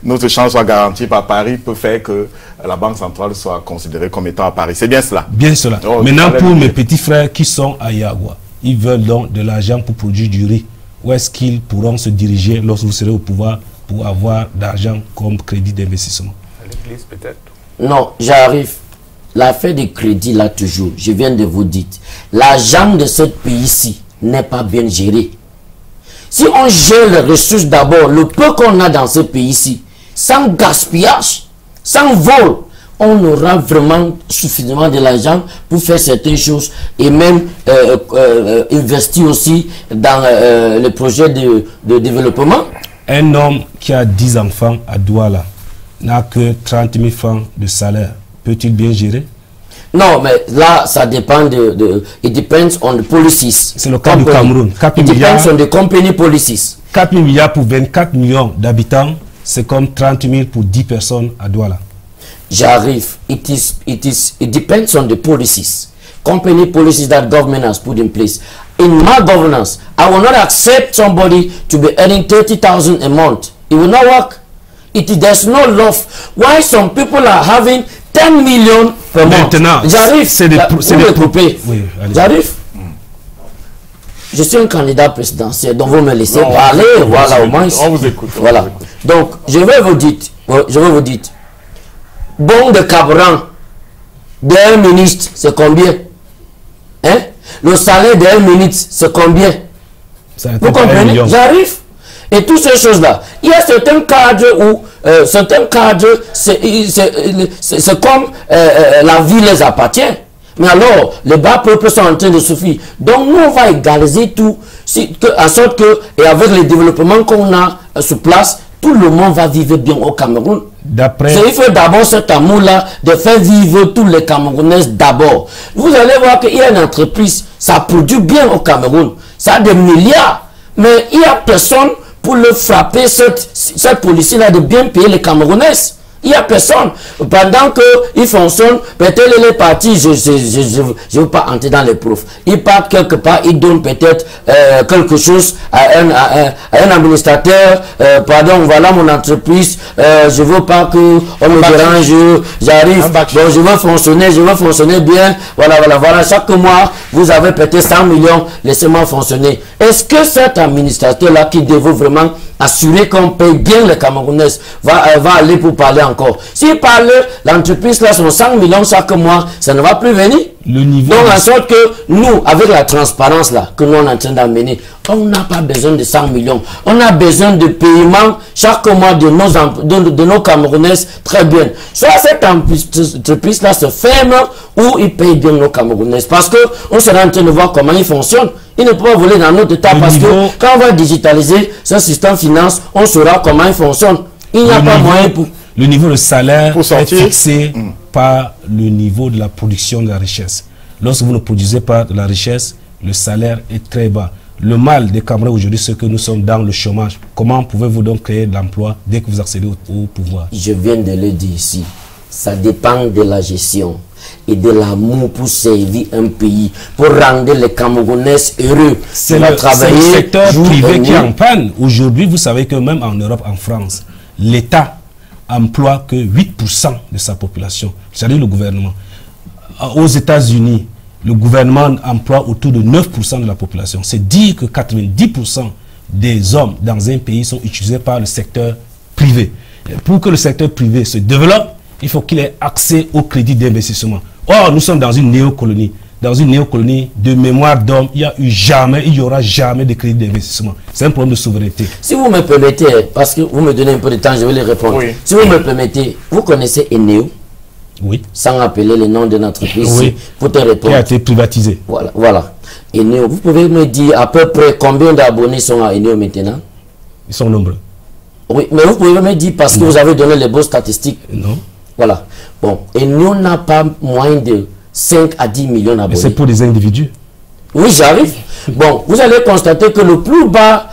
notre champ soit garanti par Paris peut faire que la banque centrale soit considérée comme étant à Paris. C'est bien cela?
Bien cela. Oh, maintenant, pour mes petits frères qui sont à Yagua, ils veulent donc de l'argent pour produire du riz. Où est-ce qu'ils pourront se diriger lorsque vous serez au pouvoir pour avoir d'argent comme crédit d'investissement?
À l'église peut-être?
Non, j'arrive. L'affaire des crédits, là toujours, je viens de vous dire, l'argent de ce pays-ci n'est pas bien géré. Si on gère les ressources d'abord, le peu qu'on a dans ce pays-ci, sans gaspillage, sans vol, on aura vraiment suffisamment de l'argent pour faire certaines choses et même investir aussi dans les projets de développement.
Un homme qui a 10 enfants à Douala n'a que 30 000 francs de salaire. Peut-il bien gérer?
Non, mais là, ça dépend it depends on the policies.
C'est le cas du Cameroun.
It depends on the company policies.
4 000 milliards pour 24 millions d'habitants, c'est comme 30 000 pour 10 personnes à Douala.
J'arrive. It depends on the policies. Company policies that government has put in place. In my governance, I will not accept somebody to be earning 30,000 a month. It will not work. There's no love. Why some people are having 10 millions per month? J'arrive.
C'est des
oui, j'arrive. Je suis un candidat présidentiel, donc vous me laissez parler, voilà au moins.
On vous écoute.
Voilà. Donc, je vais vous dire, bon de carburant d'un ministre, c'est combien? Hein? Le salaire d'un ministre, c'est combien? Vous comprenez? J'arrive. Et toutes ces choses-là. Il y a certains cadres où, c'est comme la vie les appartient. Mais alors, les bas peuples sont en train de souffrir. Donc, nous, on va égaliser tout, en sorte que, et avec les développements qu'on a sur place, tout le monde va vivre bien au Cameroun. Il faut d'abord cet amour-là de faire vivre tous les Camerounais d'abord. Vous allez voir qu'il y a une entreprise, ça produit bien au Cameroun. Ça a des milliards. Mais il n'y a personne pour le frapper, cette police-là, de bien payer les Camerounais. Il n'y a personne. Pendant qu'il fonctionne, peut-être les partis, je ne veux pas entrer dans les profs. Ils partent quelque part, ils donnent peut-être quelque chose à un administrateur. Pardon, voilà mon entreprise. Je ne veux pas qu'on me dérange. J'arrive. Bon, je veux fonctionner bien. Voilà. Chaque mois, vous avez peut-être 100 millions. Laissez-moi fonctionner. Est-ce que cet administrateur-là qui devait vraiment assurer qu'on paye bien les Camerounais va aller pour parler encore? S'il parle, l'entreprise là, son 100 millions chaque mois, ça ne va plus venir. Donc, en sorte que nous, avec la transparence là, que nous on est en train d'amener, on n'a pas besoin de 100 millions. On a besoin de paiement chaque mois de nos Camerounais très bien. Soit cette entreprise là se ferme ou ils payent bien nos Camerounais. Parce que on sera en train de voir comment ils fonctionnent. Ils ne peuvent pas voler dans notre état parce que quand on va digitaliser ce système finance, on saura comment il fonctionne. Il n'y a pas moyen pour...
Le niveau de salaire est fixé par le niveau de la production de la richesse. Lorsque vous ne produisez pas de la richesse, le salaire est très bas. Le mal des Camerounais aujourd'hui, c'est que nous sommes dans le chômage. Comment pouvez-vous donc créer de l'emploi dès que vous accédez au pouvoir?
Je viens de le dire ici. Ça dépend de la gestion et de l'amour pour servir un pays, pour rendre les Camerounais heureux.
C'est le secteur privé qui est en panne. Aujourd'hui, vous savez que même en Europe, en France, l'État emploie que 8% de sa population, c'est-à-dire le gouvernement. Aux États-Unis, le gouvernement emploie autour de 9% de la population. C'est dire que 90% des hommes dans un pays sont utilisés par le secteur privé. Pour que le secteur privé se développe, il faut qu'il ait accès au crédit d'investissement. Or, nous sommes dans une néocolonie. Dans une néocolonie de mémoire d'homme, il n'y aura jamais de crédit d'investissement. C'est un problème de souveraineté.
Si vous me permettez, parce que vous me donnez un peu de temps, je vais les répondre. Oui. Si vous me permettez, vous connaissez Eneo?
Oui.
Sans appeler le nom de l'entreprise,
oui.
Pour te répondre.
Qui a été privatisé.
Voilà, voilà. Eneo, vous pouvez me dire à peu près combien d'abonnés sont à Eneo maintenant?
Ils sont nombreux.
Oui, mais vous pouvez me dire parce que vous avez donné les bonnes statistiques.
Non.
Voilà. Bon, Eneo n'a pas moins de 5 à 10 millions d'abonnés.
C'est pour des individus.
Oui, j'arrive. Bon, vous allez constater que le plus bas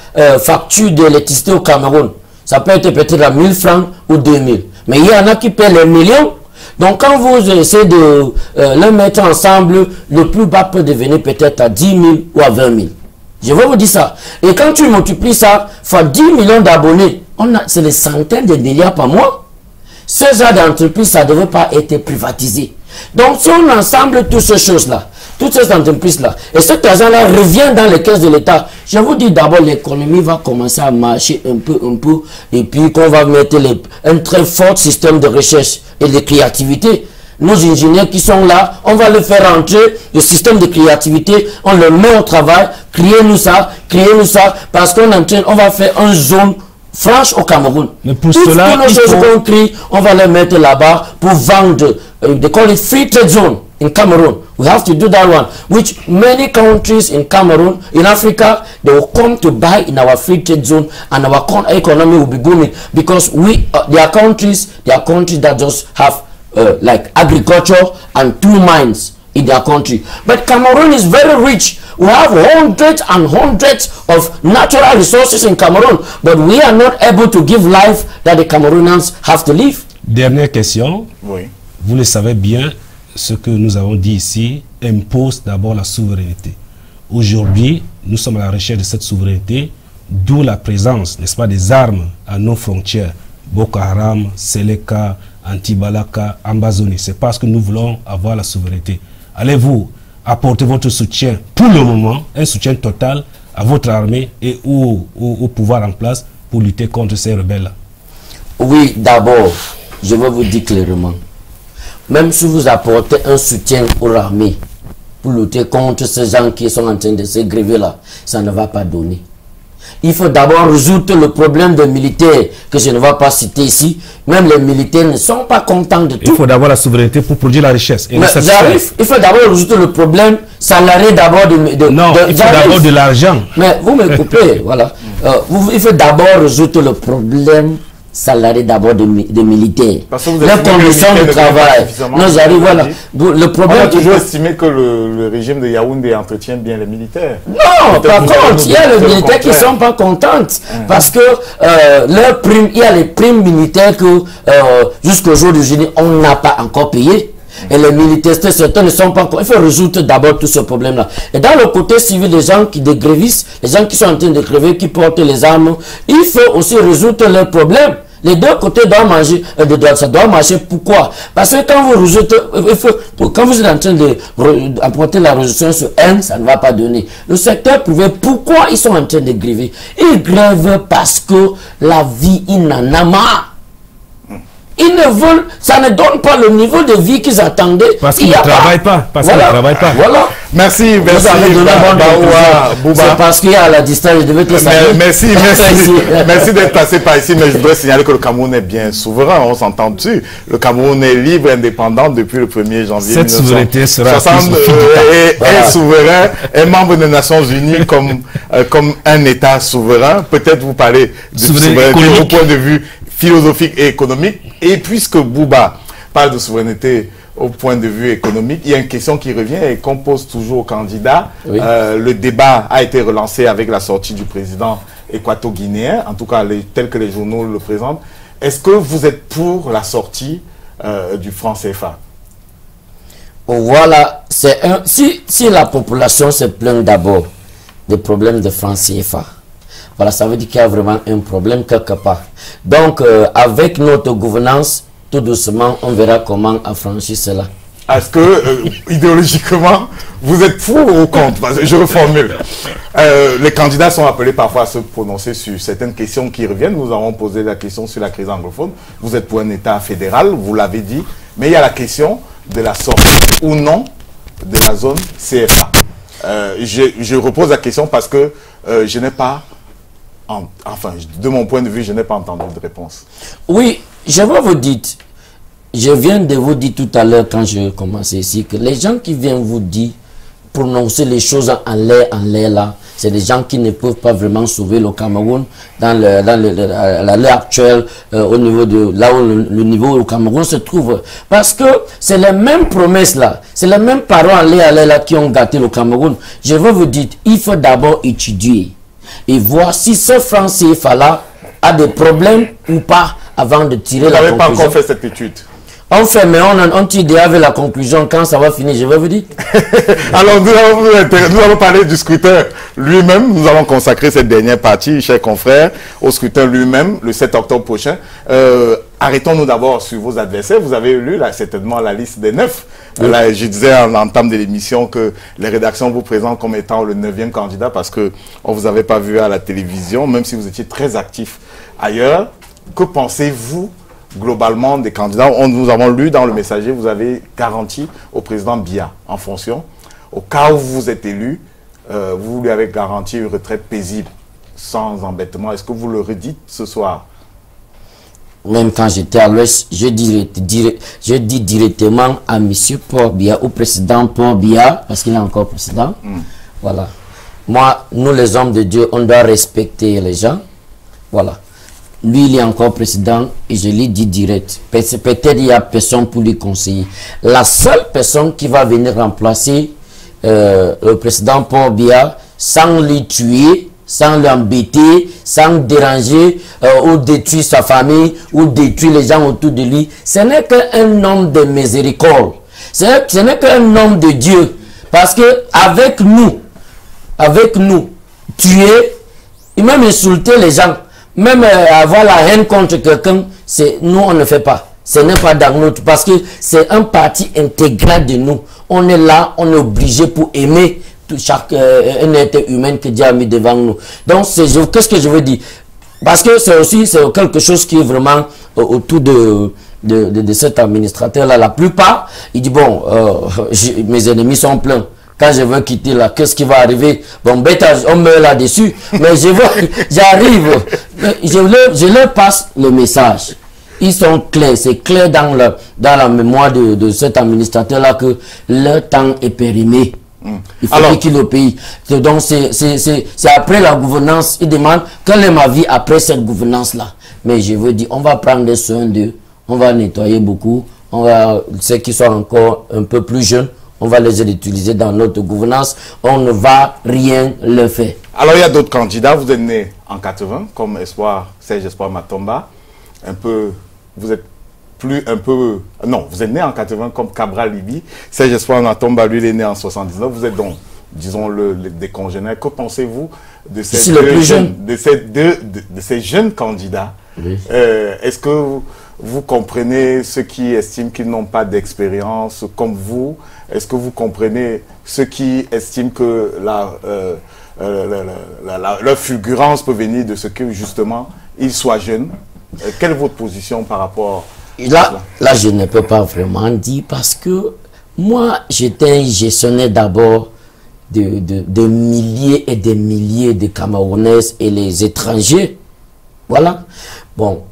facture d'électricité au Cameroun, ça peut être peut-être à 1000 francs ou 2000. Mais il y en a qui paient les millions. Donc, quand vous essayez de les mettre ensemble, le plus bas peut devenir peut-être à 10 000 ou à 20 000. Je vais vous dire ça. Et quand tu multiplies ça fois 10 millions d'abonnés, c'est des centaines de milliards par mois. Ce genre d'entreprise, ça ne devait pas être privatisé. Donc, si on ensemble toutes ces choses-là, toutes ces entreprises-là, et cet argent-là revient dans les caisses de l'État, je vous dis d'abord, l'économie va commencer à marcher un peu, et puis qu'on va mettre un très fort système de recherche et de créativité. Nos ingénieurs qui sont là, on va le faire entrer, le système de créativité, on le met au travail, créez-nous ça, parce qu'on va faire une zone franche au Cameroun. Mais pour cela, toutes nos choses qu'on crée, on va les mettre là-bas pour vendre. They call it free trade zone in Cameroon. We have to do that one, which many countries in Cameroon, in Africa, they will come to buy in our free trade zone, and our economy will be booming because there are countries that just have like agriculture and 2 mines in their country. But Cameroon is very rich. We have hundreds and hundreds of natural resources in Cameroon, but we are not able to give life that the Cameroonians have to live.
Dernière question.
Oui.
Vous le savez bien, ce que nous avons dit ici impose d'abord la souveraineté. Aujourd'hui, nous sommes à la recherche de cette souveraineté, d'où la présence, n'est-ce pas, des armes à nos frontières. Boko Haram, Seleka, Antibalaka, Ambazoni. C'est parce que nous voulons avoir la souveraineté. Allez-vous apporter votre soutien, pour le moment, un soutien total à votre armée et au pouvoir en place pour lutter contre ces rebelles-là?
Oui, d'abord, je vais vous dire clairement, même si vous apportez un soutien aux armées pour lutter contre ces gens qui sont en train de se gréver là, ça ne va pas donner. Il faut d'abord résoudre le problème des militaires que je ne vais pas citer ici. Même les militaires ne sont pas contents de tout.
Il faut d'abord la souveraineté pour produire la richesse. Et
j'arrive, il faut d'abord résoudre le problème salarié d'abord
non, il faut d'abord de l'argent.
Mais vous me coupez, voilà. Il faut d'abord résoudre le problème salarié d'abord des militaires. Les conditions de travail. Non, j'arrive, voilà. Le problème.
On a toujours estimé que le régime de Yaoundé entretient bien les militaires.
Non, par contre, il y a les militaires qui ne sont pas contentes. Parce que il y a les primes militaires que jusqu'au jour d'aujourd'hui, on n'a pas encore payé. Et les militaires, certains ne sont pas encore. Il faut résoudre d'abord tout ce problème-là. Et dans le côté civil, les gens qui dégrévissent, les gens qui sont en train de gréver, qui portent les armes, il faut aussi résoudre leurs problèmes. Les deux côtés doivent manger, ça doit marcher. Pourquoi? Parce que quand vous résoutez, quand vous êtes en train d'apporter la résolution sur un, ça ne va pas donner. Le secteur privé, pourquoi ils sont en train de gréver? Ils grèvent parce que la vie, ils n'en a marre. Ils ne veulent, ça ne donne pas le niveau de vie qu'ils attendaient.
Parce qu'ils ne travaillent pas. Parce qu'ils ne travaillent pas.
Voilà.
Merci, merci.
C'est parce qu'il y a la distance, je devais te saluer.
Merci d'être passé par ici, mais je voudrais signaler que le Cameroun est bien souverain, on s'entend dessus. Le Cameroun est libre, indépendant depuis le 1er janvier 1960 est souverain, est membre des Nations Unies comme un État souverain. Peut-être vous parlez de souveraineté au point de vue philosophique et économique. Et puisque Bouba parle de souveraineté au point de vue économique. Il y a une question qui revient et qu'on pose toujours aux candidats.
Oui.
Le débat a été relancé avec la sortie du président équato-guinéen, en tout cas tel que les journaux le présentent. Est-ce que vous êtes pour la sortie du franc CFA?
Voilà, si la population se plaint d'abord des problèmes de franc CFA, voilà, ça veut dire qu'il y a vraiment un problème quelque part. Donc, avec notre gouvernance, tout doucement, on verra comment affranchir cela.
Est-ce que, idéologiquement, vous êtes pour ou contre? Je reformule. Les candidats sont appelés parfois à se prononcer sur certaines questions qui reviennent. Nous avons posé la question sur la crise anglophone. Vous êtes pour un État fédéral, vous l'avez dit. Mais il y a la question de la sortie ou non de la zone CFA. Je repose la question parce que je n'ai pas... Enfin, de mon point de vue, je n'ai pas entendu de réponse.
Oui, je vais vous dire, je viens de vous dire tout à l'heure quand je commençais ici, que les gens qui viennent vous dire, prononcer les choses en l'air là, c'est des gens qui ne peuvent pas vraiment sauver le Cameroun dans l'heure actuelle, au niveau de là où le niveau au Cameroun se trouve. Parce que c'est les mêmes promesses là, c'est les mêmes paroles en l'air là qui ont gâté le Cameroun. Je veux vous dire, il faut d'abord étudier et voir si ce franc CFA là a des problèmes ou pas avant de tirer la conclusion. Vous n'avez
pas encore fait cette étude?
On fait, mais on tire déjà avec la conclusion. Quand ça va finir, je vais vous dire.
Alors, nous allons parler du scrutin lui-même. Nous allons consacrer cette dernière partie, chers confrères, au scrutin lui-même, le 7 octobre prochain. Arrêtons-nous d'abord sur vos adversaires. Vous avez lu là, certainement la liste des 9. Oui. Là, je disais en entame de l'émission que les rédactions vous présentent comme étant le 9e candidat parce qu'on ne vous avait pas vu à la télévision, même si vous étiez très actif ailleurs. Que pensez-vous globalement des candidats? Nous avons lu dans le Messager, vous avez garanti au président Biya en fonction. Au cas où vous êtes élu, vous lui avez garanti une retraite paisible, sans embêtement. Est-ce que vous le redites ce soir?
Même quand j'étais à l'Ouest, je dis directement à M. Paul Biya, au président Paul Biya, parce qu'il est encore président. Voilà. Moi, nous les hommes de Dieu, on doit respecter les gens. Voilà. Lui, il est encore président et je lui dis direct. Peut-être il n'y a personne pour lui conseiller. La seule personne qui va venir remplacer le président Paul Biya sans lui tuer, sans l'embêter, sans déranger ou détruire sa famille ou détruire les gens autour de lui, ce n'est qu'un homme de miséricorde. Ce n'est qu'un homme de Dieu. Parce que avec nous, tuer, et même insulter les gens, même avoir la haine contre quelqu'un, nous on ne fait pas. Ce n'est pas dans notre, parce que c'est un parti intégral de nous. On est là, on est obligé pour aimer chaque un être humain que Dieu a mis devant nous. Donc qu'est-ce que je veux dire? Parce que c'est aussi quelque chose qui est vraiment autour de cet administrateur là. La plupart, il dit bon, mes ennemis sont pleins. Quand je veux quitter là, qu'est-ce qui va arriver? Bon, bête, on meurt là-dessus. Mais j'arrive. Je leur passe le message. Ils sont clairs. C'est clair dans la mémoire de cet administrateur-là que leur temps est périmé. Il faut qu'il obéisse. Donc, c'est après la gouvernance. Il demande quelle est ma vie après cette gouvernance-là. Mais je veux dire, on va prendre soin d'eux. On va nettoyer beaucoup. Ceux qui sont encore un peu plus jeunes, on va les utiliser dans notre gouvernance. On ne va rien leur faire.
Alors, il y a d'autres candidats. Vous êtes né en 80, comme Serge Espoir Matomba. Vous êtes vous êtes né en 80 comme Cabral Libye. Serge Espoir Matomba, lui, il est né en 79. Vous êtes donc, disons, des congénères. Que pensez-vous de ces jeunes candidats? Oui. Est-ce que vous comprenez ceux qui estiment qu'ils n'ont pas d'expérience comme vous? Est-ce que vous comprenez ceux qui estiment que leur fulgurance peut venir de ce que, justement, ils soient jeunes? Quelle est votre position par rapport à cela?
Là, je ne peux pas vraiment dire parce que moi, j'étais un gestionnaire d'abord de milliers et des milliers de Camerounais et les étrangers. Voilà. Bon.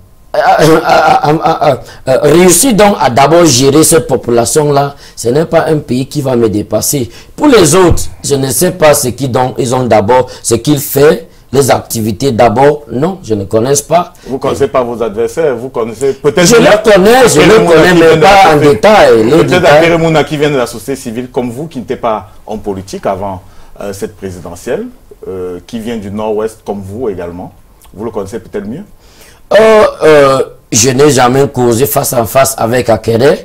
Réussir donc à d'abord gérer cette population-là, ce n'est pas un pays qui va me dépasser. Pour les autres, je ne sais pas ce qu'ils ont d'abord, ce qu'ils font les activités d'abord, non, je ne connais pas.
Vous ne connaissez pas vos adversaires, vous connaissez peut-être...
Je le connais, mais pas en détail.
Peut-être Akere Mouna qui vient de la société civile comme vous, qui n'était pas en politique avant cette présidentielle, qui vient du Nord-Ouest comme vous également. Vous le connaissez peut-être mieux?
Je n'ai jamais causé face à face avec Akere.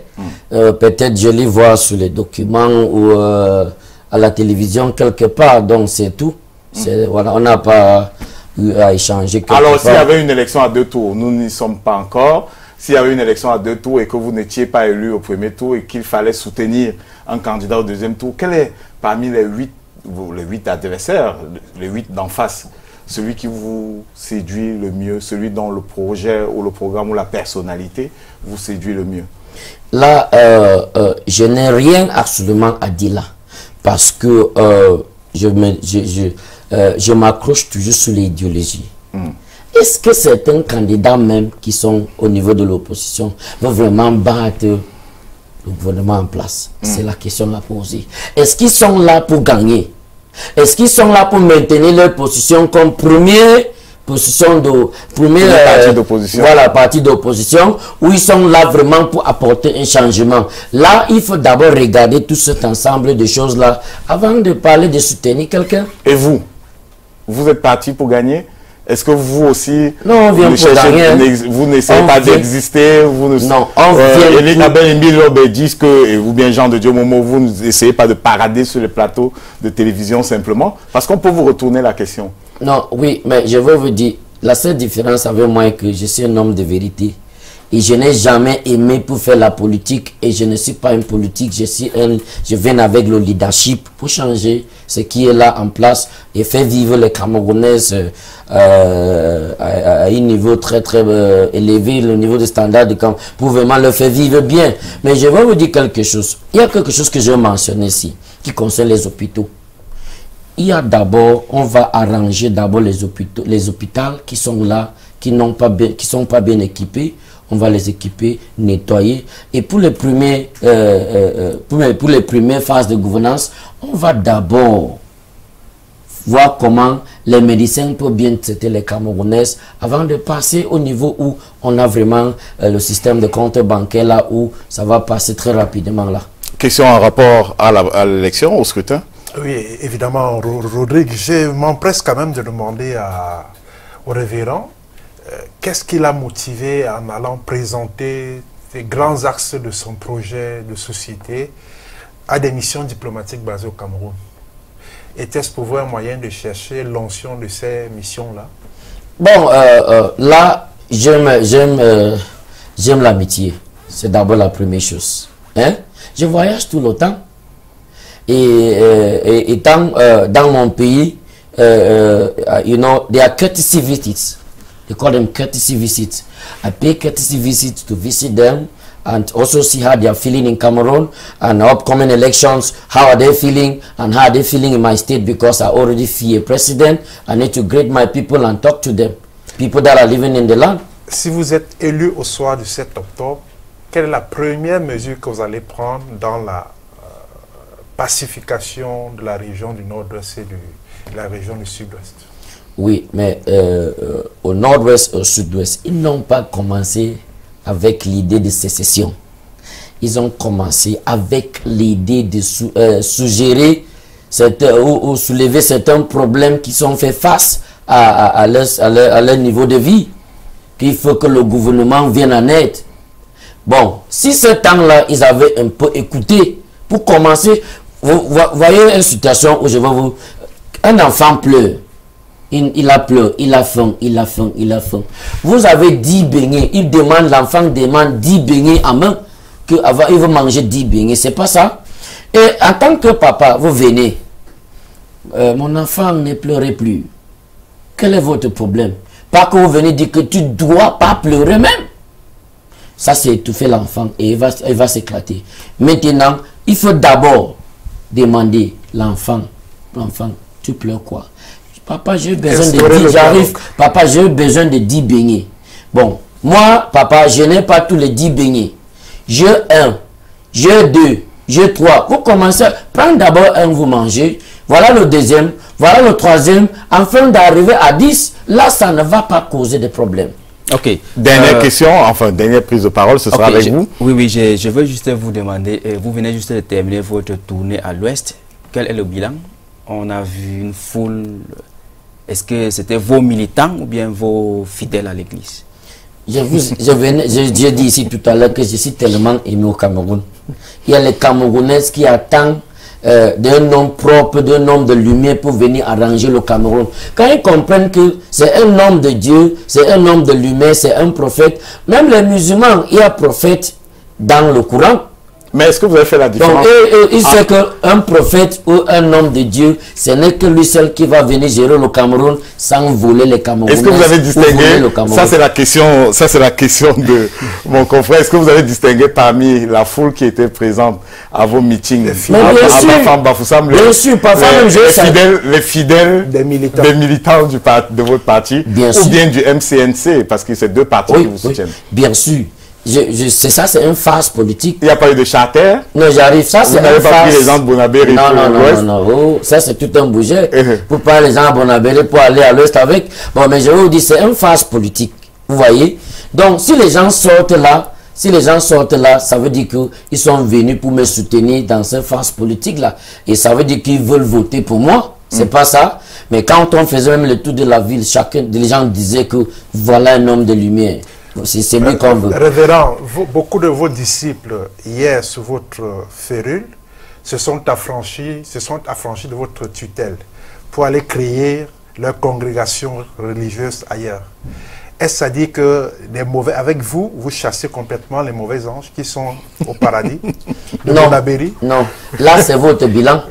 Peut-être je l'ai voir sur les documents ou à la télévision quelque part, donc c'est tout. Voilà, on n'a pas eu à échanger.
Alors, s'il y avait une élection à 2 tours, nous n'y sommes pas encore. S'il y avait une élection à 2 tours et que vous n'étiez pas élu au premier tour et qu'il fallait soutenir un candidat au deuxième tour, quel est parmi les 8 adversaires, les 8 d'en face, celui qui vous séduit le mieux, celui dont le projet ou le programme ou la personnalité vous séduit le mieux?
Là, je n'ai rien absolument à dire là. Parce que je m'accroche toujours sur l'idéologie. Est-ce que certains candidats même qui sont au niveau de l'opposition vont vraiment battre le gouvernement en place? C'est la question à poser. Est-ce qu'ils sont là pour gagner? Est-ce qu'ils sont là pour maintenir leur position comme première position
parti d'opposition?
Voilà, parti d'opposition, ou ils sont là vraiment pour apporter un changement? Là, il faut d'abord regarder tout cet ensemble de choses-là avant de parler de soutenir quelqu'un.
Et vous? Vous êtes parti pour gagner? Est-ce que vous aussi,
non, on vient pour gagner.
Vous n'essayez pas d'exister?
Non, on vient
Elie disent que, ou bien Jean de Dieu Momo, vous n'essayez pas de parader sur les plateaux de télévision simplement? Parce qu'on peut vous retourner la question.
Non, oui, mais je veux vous dire, la seule différence avec moi est que je suis un homme de vérité. Et je n'ai jamais aimé pour faire la politique. Et je ne suis pas un politique, je viens avec le leadership pour changer ce qui est là en place et faire vivre les Camerounais à un niveau très élevé, le niveau de standard pour vraiment le faire vivre bien. Mais je vais vous dire quelque chose. Il y a quelque chose que je vais mentionner ici, qui concerne les hôpitaux. Il y a d'abord, on va arranger d'abord les hôpitaux qui sont là, qui sont pas bien équipés. On va les équiper, nettoyer. Et pour les premières phases de gouvernance, on va d'abord voir comment les médecins peuvent bien traiter les Camerounais avant de passer au niveau où on a vraiment le système de compte bancaire là où ça va passer très rapidement là.
Question en rapport à l'élection, au scrutin?
Oui, évidemment, Rodrigue, je m'empresse quand même de demander au révérend qu'est-ce qui l'a motivé en allant présenter les grands axes de son projet de société à des missions diplomatiques basées au Cameroun? Était-ce pour vous un moyen de chercher l'onction de ces missions-là? Bon,
là, j'aime l'amitié. C'est d'abord la première chose. Hein? Je voyage tout le temps. Et étant dans mon pays, you know, there are courtesy visits. They call them courtesy visits. I pay courtesy visits to visit them and also see how they are feeling in Cameroon and upcoming elections, how are they feeling and how are they feeling in my state, because I already see a president. I need to greet my people and talk to them, people that are living in the land.
Si vous êtes élu au soir du 7 octobre, quelle est la première mesure que vous allez prendre dans la pacification de la région du Nord-Ouest et de la région du Sud-Ouest?
Oui, mais au Nord-Ouest et au Sud-Ouest, ils n'ont pas commencé avec l'idée de sécession. Ils ont commencé avec l'idée de suggérer ou soulever certains problèmes qui sont faits face à leur niveau de vie. Qu'il faut que le gouvernement vienne en aide. Bon, si ce temps-là, ils avaient un peu écouté, pour commencer, vous voyez une situation où je vais vous... Un enfant pleure. Il a pleuré, il a faim, il a faim, il a faim. Vous avez 10 beignets, l'enfant demande 10 beignets à main, il veut manger 10 beignets, c'est pas ça? Et en tant que papa, vous venez, mon enfant ne pleure plus. Quel est votre problème? Pas que vous venez dire que tu ne dois pas pleurer même. Ça, c'est étouffer l'enfant et il va s'éclater. Maintenant, il faut d'abord demander l'enfant, tu pleures quoi? Papa, j'ai besoin de 10, j'arrive. Papa, j'ai besoin de 10 beignets. Bon, moi, papa, je n'ai pas tous les 10 beignets. J'ai 1, j'ai 2, j'ai 3. Vous commencez, prendre d'abord un, vous mangez. Voilà le deuxième. Voilà le troisième. Afin d'arriver à 10, là, ça ne va pas causer de problème.
Ok.
Dernière question, enfin, dernière prise de parole, ce sera avec vous.
Oui, je veux juste vous demander, vous venez juste de terminer votre tournée à l'Ouest. Quel est le bilan? On a vu une foule. Est-ce que c'était vos militants ou bien vos fidèles à l'église?
J'ai dit ici tout à l'heure que je suis tellement aimé au Cameroun. Il y a les Camerounais qui attendent d'un homme propre, d'un homme de lumière pour venir arranger le Cameroun. Quand ils comprennent que c'est un homme de Dieu, c'est un homme de lumière, c'est un prophète, même les musulmans, il y a prophète dans le Coran.
Mais est-ce que vous avez fait la différence?
Donc, il sait qu'un prophète ou un homme de Dieu, ce n'est que lui seul qui va venir gérer le Cameroun sans voler les Camerounais.
Est-ce que vous avez distingué, ça c'est la question de mon confrère, est-ce que vous avez distingué parmi la foule qui était présente à vos meetings,
bien sûr, parfois
les fidèles des militants de votre parti, ou bien du MCNC, parce que c'est deux partis qui vous soutiennent?
Bien sûr. C'est ça, c'est une phase politique.
Il n'y a pas eu de charter?
Non, j'arrive. Ça, c'est
une phase. Vous n'avez pas pris les gens de Bonabéry pour l'Ouest?
Non. Oh, ça, c'est tout un budget. Pour pas les gens à Bonabéry pour aller à l'Ouest avec. Bon, mais je vous dis, c'est une phase politique. Vous voyez? Donc, si les gens sortent là, ça veut dire qu'ils sont venus pour me soutenir dans cette phase politique-là. Et ça veut dire qu'ils veulent voter pour moi. C'est pas ça. Mais quand on faisait même le tour de la ville, les gens disaient que voilà un homme de lumière. C'est lui qu'on veut.
Révérend, beaucoup de vos disciples, hier, sous votre férule, se sont affranchis de votre tutelle pour aller créer leur congrégation religieuse ailleurs. Est-ce à dire que avec vous, vous chassez complètement les mauvais anges qui sont au paradis de Bonabéry? Non,
là c'est votre bilan.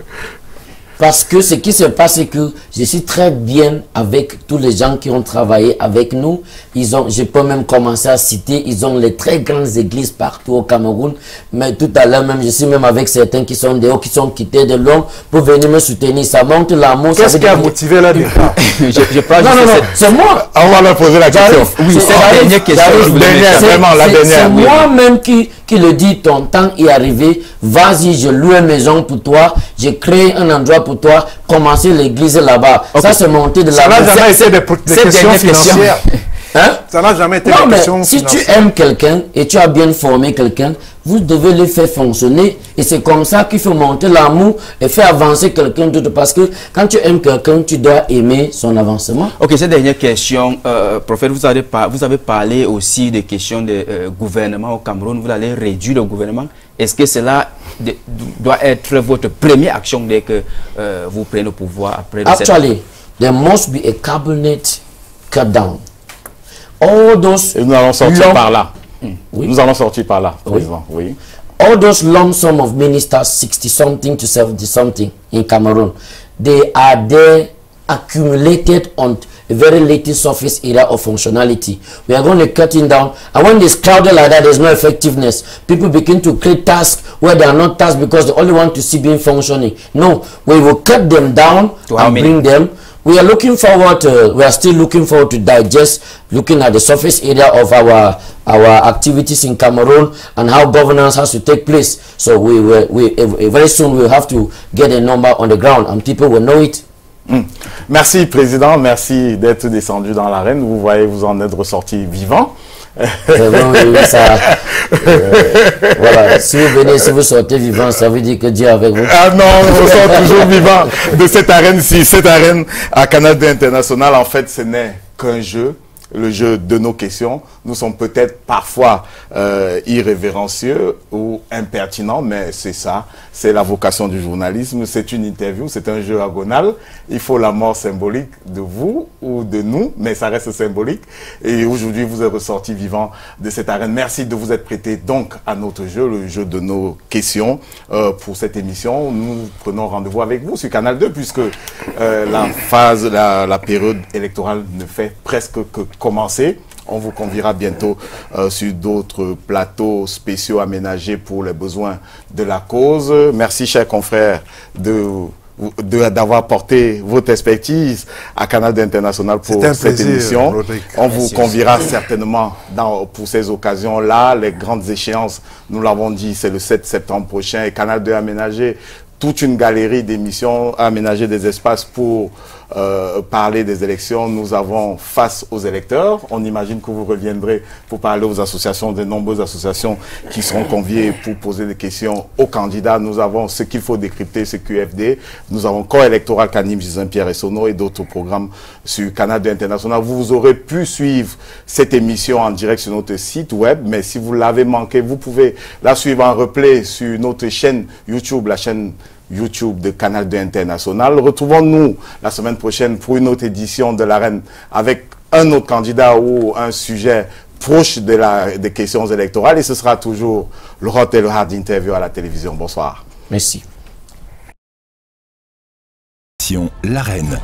Parce que ce qui se passe, c'est que je suis très bien avec tous les gens qui ont travaillé avec nous. Je peux même commencer à citer, ils ont les très grandes églises partout au Cameroun. Mais tout à l'heure même, je suis même avec certains qui sont dehors, qui sont quittés de Londres pour venir me soutenir. Ça montre l'amour.
Qu'est-ce qui a motivé leur départ?
Non, c'est moi.
On va leur poser la question.
Oui, c'est la dernière question. C'est moi-même qui le dit, ton temps est arrivé. Vas-y, je loue une maison pour toi. J'ai créé un endroit pour toi, commencer l'église là-bas. Ça, c'est monté de la...
Ça n'a jamais été des questions financières.
Hein?
Ça n'a jamais été des questions financières.
Si tu aimes quelqu'un et tu as bien formé quelqu'un, vous devez le faire fonctionner. Et c'est comme ça qu'il faut monter l'amour et faire avancer quelqu'un d'autre. Parce que quand tu aimes quelqu'un, tu dois aimer son avancement.
Ok, cette dernière question, prophète, vous avez parlé aussi des questions de gouvernement au Cameroun. Vous allez réduire le gouvernement. Est-ce que cela doit être votre première action dès que vous prenez le pouvoir après?
Actually, there must be a cabinet cut down. All those
et nous allons sortir par là. Oui. Nous allons sortir par là, président. Oui.
All those lump sum of ministers, 60-something to 70-something in Cameroon, they are there accumulated on a very latest surface area of functionality. We are going to cut it down. And when it's crowded like that, there's no effectiveness. People begin to create tasks where they are not tasks because they only want to see being functioning. No, we will cut them down and bring them. We are looking forward to, we are still looking forward to digest, looking at the surface area of our activities in Cameroon and how governance has to take place. So very soon we'll have to get a number on the ground and people will know it.
Merci Président, merci d'être descendu dans l'arène. Vous voyez, vous en êtes ressorti vivant.
Voilà, si vous venez, si vous sortez vivant, ça veut dire que Dieu est avec vous.
Ah non, on sort toujours vivant de cette arène-ci. Cette arène à Canal 2 International, en fait, ce n'est qu'un jeu. Le jeu de nos questions. Nous sommes peut-être parfois irrévérencieux ou impertinents, mais c'est ça, c'est la vocation du journalisme, c'est une interview, c'est un jeu agonal. Il faut la mort symbolique de vous ou de nous, mais ça reste symbolique. Et aujourd'hui, vous êtes ressorti vivant de cette arène. Merci de vous être prêté donc à notre jeu, le jeu de nos questions. Pour cette émission, nous prenons rendez-vous avec vous sur Canal 2, puisque la période électorale ne fait presque que commencer. On vous conviera bientôt sur d'autres plateaux spéciaux aménagés pour les besoins de la cause. Merci, chers confrères, d'avoir porté votre expertise à Canal 2 International pour cette émission. On vous conviera certainement pour ces occasions-là. Les grandes échéances, nous l'avons dit, c'est le 7 septembre prochain. Et Canal 2 aménagé toute une galerie d'émissions, aménager des espaces pour parler des élections. Nous avons Face aux électeurs. On imagine que vous reviendrez pour parler aux associations, de nombreuses associations qui seront conviées pour poser des questions aux candidats. Nous avons Ce qu'il faut décrypter, c'est QFD. Nous avons Corps électoral qu'anime Jean-Pierre Essonneau et d'autres programmes sur Canal 2 International. Vous aurez pu suivre cette émission en direct sur notre site web, mais si vous l'avez manqué, vous pouvez la suivre en replay sur notre chaîne YouTube, la chaîne YouTube de Canal 2 International. Retrouvons-nous la semaine prochaine pour une autre édition de l'Arène avec un autre candidat ou un sujet proche des questions électorales. Et ce sera toujours le Hot et le Hard Interview à la télévision. Bonsoir.
Merci.
L'Arène.